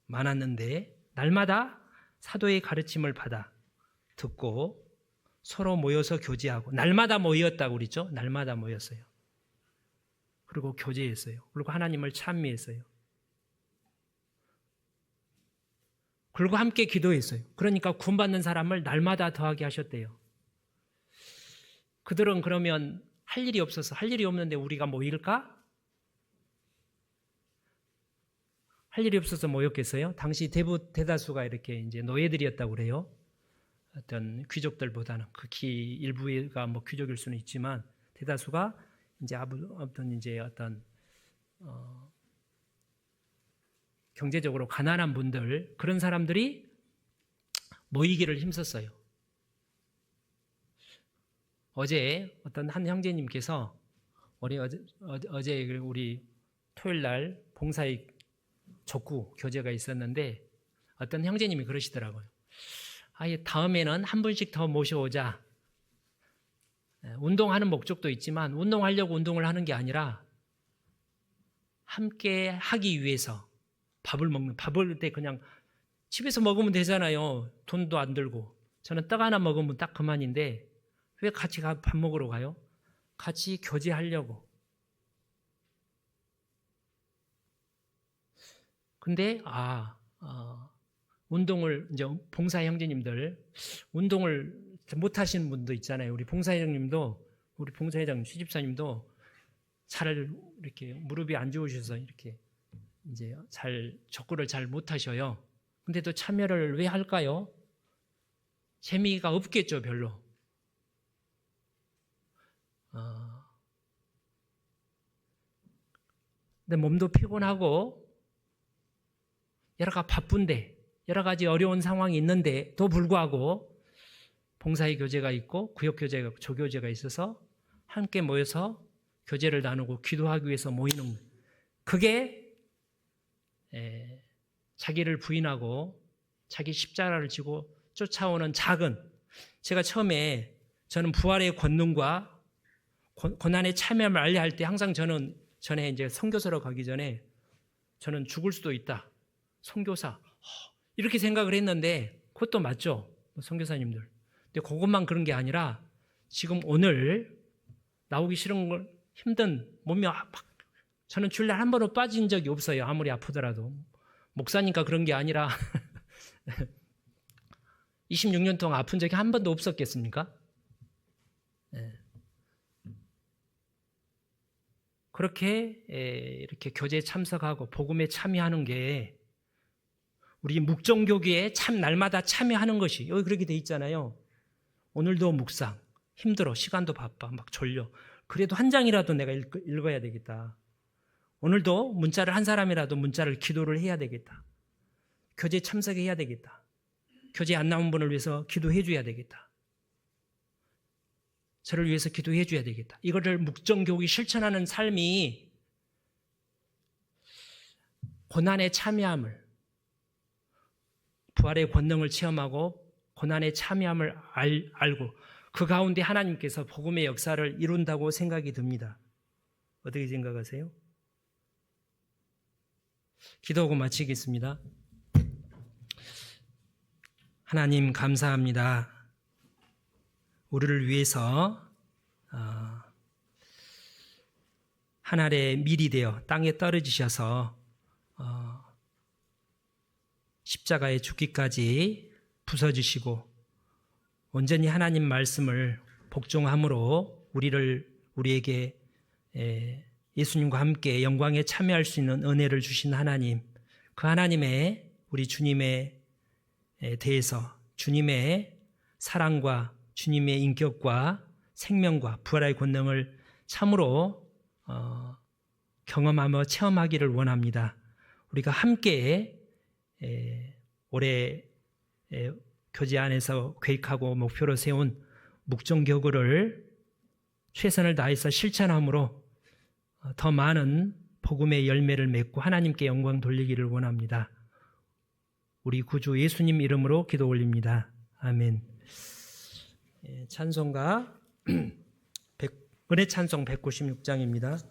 많았는데 날마다 사도의 가르침을 받아 듣고 서로 모여서 교제하고, 날마다 모였다고 그랬죠? 날마다 모였어요. 그리고 교제했어요. 그리고 하나님을 찬미했어요. 그리고 함께 기도했어요. 그러니까 구원받는 사람을 날마다 더하게 하셨대요. 그들은 그러면 할 일이 없어서, 할 일이 없는데 우리가 모일까? 할 일이 없어서 모였겠어요? 당시 대다수가 이렇게 이제 노예들이었다고 그래요. 어떤 귀족들보다는, 극히 일부가 뭐 귀족일 수는 있지만 대다수가 이제 어떤 경제적으로 가난한 분들, 그런 사람들이 모이기를 힘썼어요. 어제 어떤 한 형제님께서 어제 우리 토요일 날 봉사의 족구 교제가 있었는데 어떤 형제님이 그러시더라고요. 다음에는 한 분씩 더 모셔오자. 운동하는 목적도 있지만 운동하려고 운동을 하는 게 아니라 함께 하기 위해서 밥을 때 그냥 집에서 먹으면 되잖아요. 돈도 안 들고. 저는 떡 하나 먹으면 딱 그만인데 왜 같이 밥 먹으러 가요? 같이 교제하려고. 근데 운동을 이제 봉사 형제님들 운동을 못 하시는 분도 있잖아요. 우리 봉사회장님도, 우리 봉사회장 시집사님도 잘 이렇게 무릎이 안 좋으셔서 이렇게 이제 족구를 잘 못 하셔요. 근데도 참여를 왜 할까요? 재미가 없겠죠, 별로. 근데 몸도 피곤하고 바쁜데 여러 가지 어려운 상황이 있는데도 불구하고 봉사의 교제가 있고 구역 교제가, 조교제가 있어서 함께 모여서 교제를 나누고 기도하기 위해서 모이는, 그게 자기를 부인하고 자기 십자가를 지고 쫓아오는 작은, 제가 처음에 저는 부활의 권능과 고난의 참여함을 알려 할 때 항상 저는 전에 이제 선교사로 가기 전에 저는 죽을 수도 있다. 선교사 이렇게 생각을 했는데 그것도 맞죠, 선교사님들. 근데 그것만 그런 게 아니라 지금 오늘 나오기 싫은 걸 힘든 몸이 저는 주일날 한 번도 빠진 적이 없어요. 아무리 아프더라도. 목사니까 그런 게 아니라 26년 동안 아픈 적이 한 번도 없었겠습니까? 네. 그렇게 이렇게 교제에 참석하고 복음에 참여하는 게 우리 묵정교계에 참 날마다 참여하는 것이, 여기 그렇게 돼 있잖아요. 오늘도 묵상, 힘들어, 시간도 바빠, 막 졸려. 그래도 한 장이라도 내가 읽어야 되겠다. 오늘도 문자를 한 사람이라도 문자를 기도를 해야 되겠다. 교제에 참석해야 되겠다. 교제에 안 나온 분을 위해서 기도해 줘야 되겠다. 저를 위해서 기도해 줘야 되겠다. 이거를 묵정교육이 실천하는 삶이 고난의 참여함을, 부활의 권능을 체험하고 고난의 참여함을 알고 그 가운데 하나님께서 복음의 역사를 이룬다고 생각이 듭니다. 어떻게 생각하세요? 기도하고 마치겠습니다. 하나님 감사합니다. 우리를 위해서 하늘의 밀이 되어 땅에 떨어지셔서 십자가에 죽기까지 부서지시고 온전히 하나님 말씀을 복종함으로 우리에게 예수님과 함께 영광에 참여할 수 있는 은혜를 주신 하나님, 그 하나님의 우리 주님에 대해서 주님의 사랑과 주님의 인격과 생명과 부활의 권능을 참으로 경험하며 체험하기를 원합니다. 우리가 함께 올해 교제 안에서 계획하고 목표로 세운 묵정교구를 최선을 다해서 실천함으로 더 많은 복음의 열매를 맺고 하나님께 영광 돌리기를 원합니다. 우리 구주 예수님 이름으로 기도 올립니다. 아멘. 찬송가 은혜 찬송 196장입니다.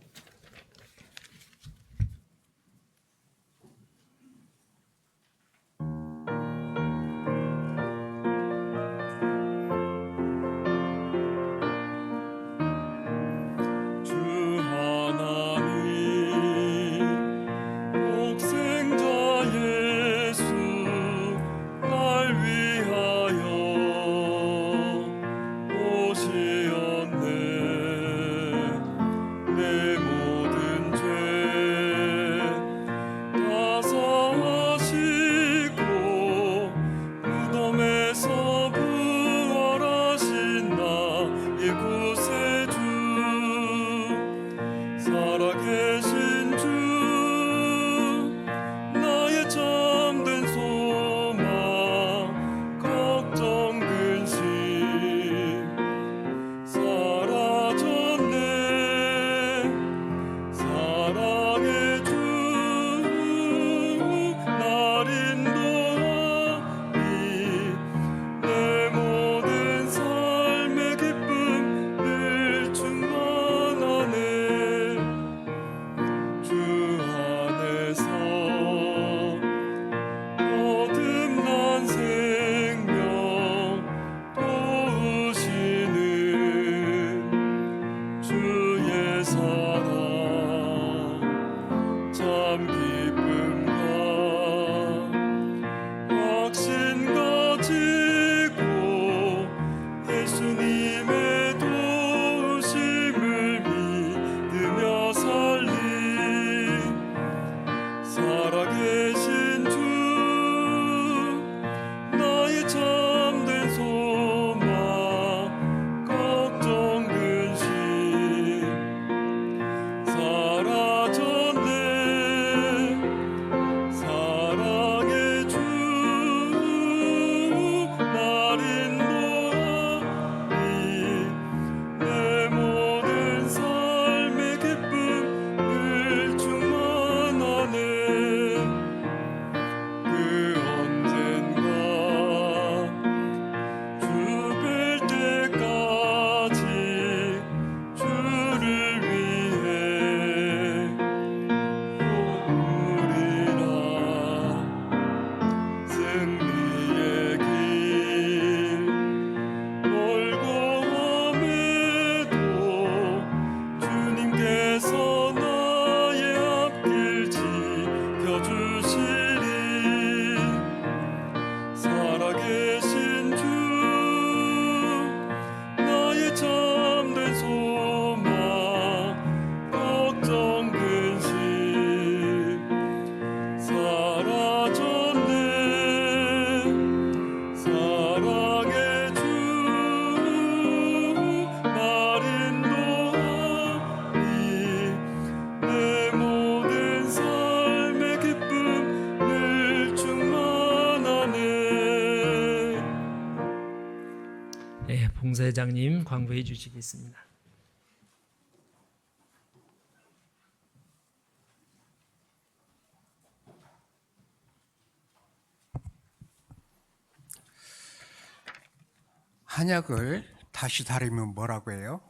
봉사회장님 광고해 주시겠습니다. 한약을 다시 다리면 뭐라고 해요?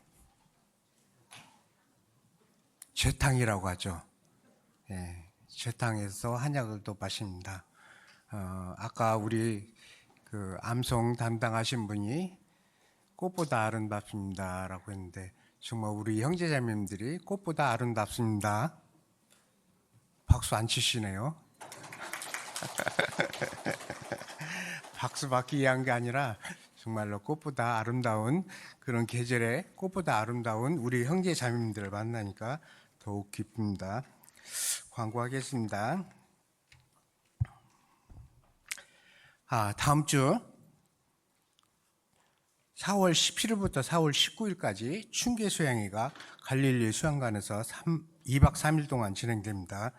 죄탕이라고 하죠. 예, 죄탕에서 한약을 또 마십니다. 아까 우리 그 암송 담당하신 분이 꽃보다 아름답습니다. 라고 했는데, 정말 우리 형제자매님들이 꽃보다 아름답습니다. 박수 안 치시네요. 박수 받기 위한 게 아니라 정말로 꽃보다 아름다운 그런 계절에 꽃보다 아름다운 우리 형제자매님들을 만나니까 더욱 기쁩니다. 광고하겠습니다. 다음 주 4월 17일부터 4월 19일까지 춘계 수양회가 갈릴리 수양관에서 2박 3일 동안 진행됩니다.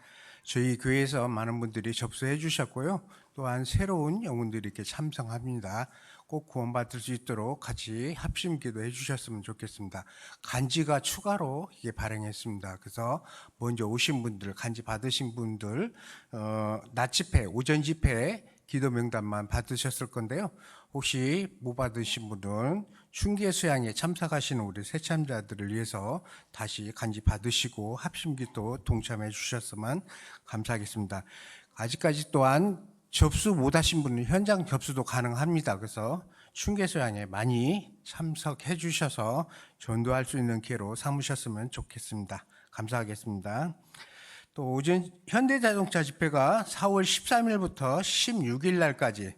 저희 교회에서 많은 분들이 접수해 주셨고요. 또한 새로운 영혼들이 이렇게 참석합니다. 꼭 구원받을 수 있도록 같이 합심 기도해 주셨으면 좋겠습니다. 간지가 추가로 이게 발행했습니다. 그래서 먼저 오신 분들, 간지 받으신 분들, 낮 집회, 오전 집회 기도 명단만 받으셨을 건데요. 혹시 못 받으신 분은 춘계 수양에 참석하시는 우리 새참자들을 위해서 다시 간지 받으시고 합심기도 동참해 주셨으면 감사하겠습니다. 아직까지 또한 접수 못 하신 분은 현장 접수도 가능합니다. 그래서 춘계 수양에 많이 참석해 주셔서 전도할 수 있는 기회로 삼으셨으면 좋겠습니다. 감사하겠습니다. 또 오전 현대자동차 집회가 4월 13일부터 16일 날까지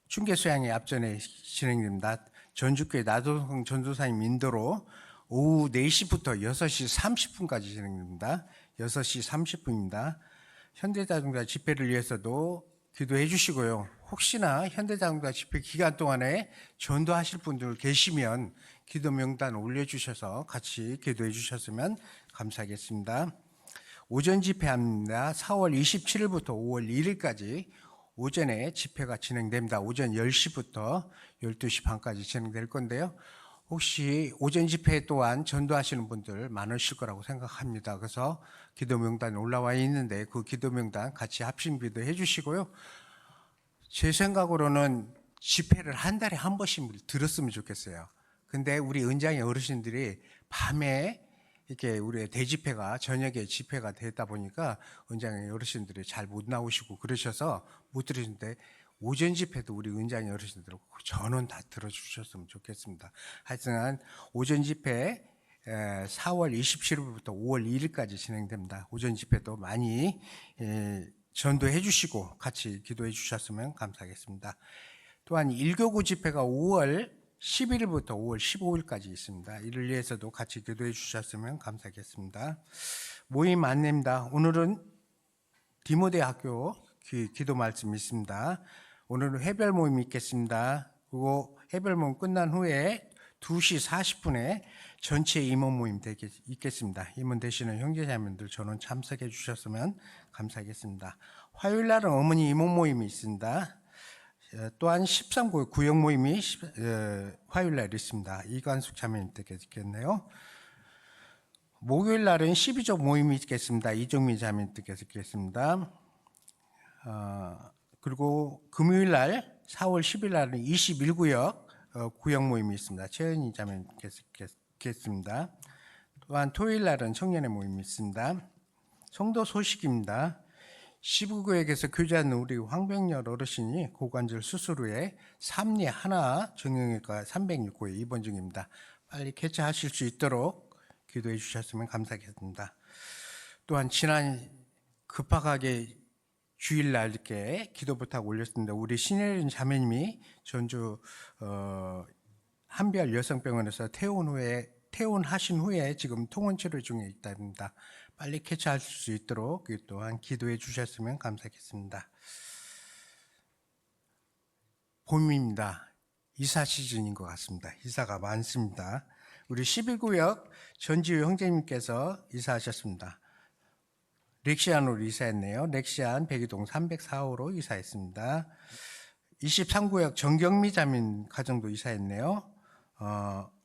춘계 수양회 앞전에 진행됩니다. 전주교회 나도성 전도사님 인도로 오후 4시부터 6시 30분까지 진행됩니다. 6시 30분입니다. 현대자동차 집회를 위해서도 기도해 주시고요. 혹시나 현대자동차 집회 기간 동안에 전도하실 분들 계시면 기도 명단 올려주셔서 같이 기도해 주셨으면 감사하겠습니다. 오전 집회합니다. 4월 27일부터 5월 1일까지 오전에 집회가 진행됩니다. 오전 10시부터 12시 반까지 진행될 건데요. 혹시 오전 집회 또한 전도하시는 분들 많으실 거라고 생각합니다. 그래서 기도 명단 올라와 있는데 그 기도 명단 같이 합심 기도해 주시고요. 제 생각으로는 집회를 한 달에 한 번씩 들었으면 좋겠어요. 근데 우리 은장의 어르신들이 밤에 이렇게 우리의 대집회가 저녁에 집회가 되다 보니까 은장의 어르신들이 잘 못 나오시고 그러셔서 못 들으시는데 오전 집회도 우리 은장의 어르신들 전원 다 들어주셨으면 좋겠습니다. 하여튼 오전 집회 4월 27일부터 5월 2일까지 진행됩니다. 오전 집회도 많이 전도해 주시고 같이 기도해 주셨으면 감사하겠습니다. 또한 1교구 집회가 5월 11일부터 5월 15일까지 있습니다. 이를 위해서도 같이 기도해 주셨으면 감사하겠습니다. 모임 안내입니다. 오늘은 디모데 학교 기도 말씀이 있습니다. 오늘은 해별 모임이 있겠습니다. 그리고 해별 모임 끝난 후에 2시 40분에 전체 임원 모임 있겠습니다. 임원 되시는 형제자매들 전원 참석해 주셨으면 감사하겠습니다. 화요일 날은 어머니 임원 모임이 있습니다. 또한 13구 구역 모임이 화요일 날 있습니다. 이관숙 자매님께서 있겠네요. 목요일 날은 12족 모임이 있겠습니다. 이종미 자매님께서 있겠습니다. 그리고 금요일 날 4월 10일 날은 21구역 구역 모임이 있습니다. 최은희 자매님께서 있겠습니다. 또한 토요일 날은 청년의 모임이 있습니다. 성도 소식입니다. 15구역에서 교제하는 우리 황병열 어르신이 고관절 수술 후에 삼리 하나 정형외과 306호에 입원 중입니다. 빨리 개최하실 수 있도록 기도해 주셨으면 감사하겠습니다. 또한 지난 급박하게 주일날 이렇게 기도 부탁 올렸습니다. 우리 신혜린 자매님이 전주 한별 여성병원에서 퇴원하신 후에 지금 통원 치료 중에 있답니다. 빨리 개최할 수 있도록 또한 기도해 주셨으면 감사하겠습니다. 봄입니다. 이사 시즌인 것 같습니다. 이사가 많습니다. 우리 11구역 전지우 형제님께서 이사하셨습니다. 렉시안으로 이사했네요. 렉시안 백이동 304호로 이사했습니다. 23구역 정경미 자민 가정도 이사했네요.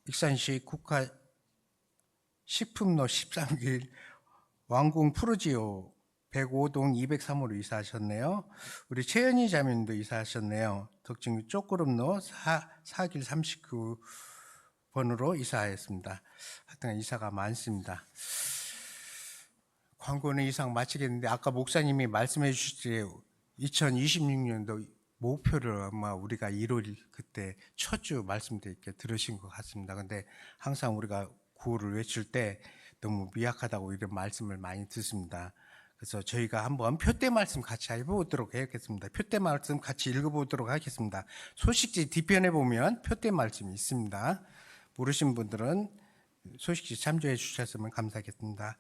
익산시 국가 식품로 13길 왕궁 푸르지오 105동 203호로 이사하셨네요. 우리 최연희 자매님도 이사하셨네요. 덕진 쪼끄름로 4길 39번으로 이사하였습니다. 하여튼 이사가 많습니다. 광고는 이상 마치겠는데 아까 목사님이 말씀해 주시지 2026년도 목표를 아마 우리가 1월 그때 첫 주 말씀 때 이렇게 들으신 것 같습니다. 근데 항상 우리가 구호를 외칠 때 너무 미약하다고 이런 말씀을 많이 듣습니다. 그래서 저희가 한번 표대 말씀 같이 해보도록 하겠습니다. 표대 말씀 같이 읽어보도록 하겠습니다. 소식지 뒤편에 보면 표대 말씀이 있습니다. 모르신 분들은 소식지 참조해 주셨으면 감사하겠습니다.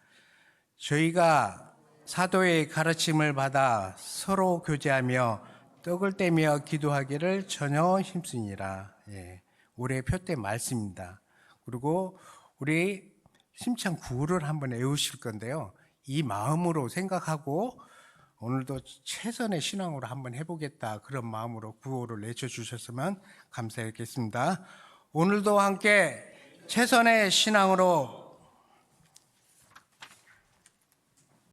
저희가 사도의 가르침을 받아 서로 교제하며 떡을 떼며 기도하기를 전혀 힘쓰니라. 예, 올해 표대 말씀입니다. 그리고 우리 심찬 구호를 한번 외우실 건데요. 이 마음으로 생각하고 오늘도 최선의 신앙으로 한번 해보겠다, 그런 마음으로 구호를 내쳐주셨으면 감사하겠습니다. 오늘도 함께 최선의 신앙으로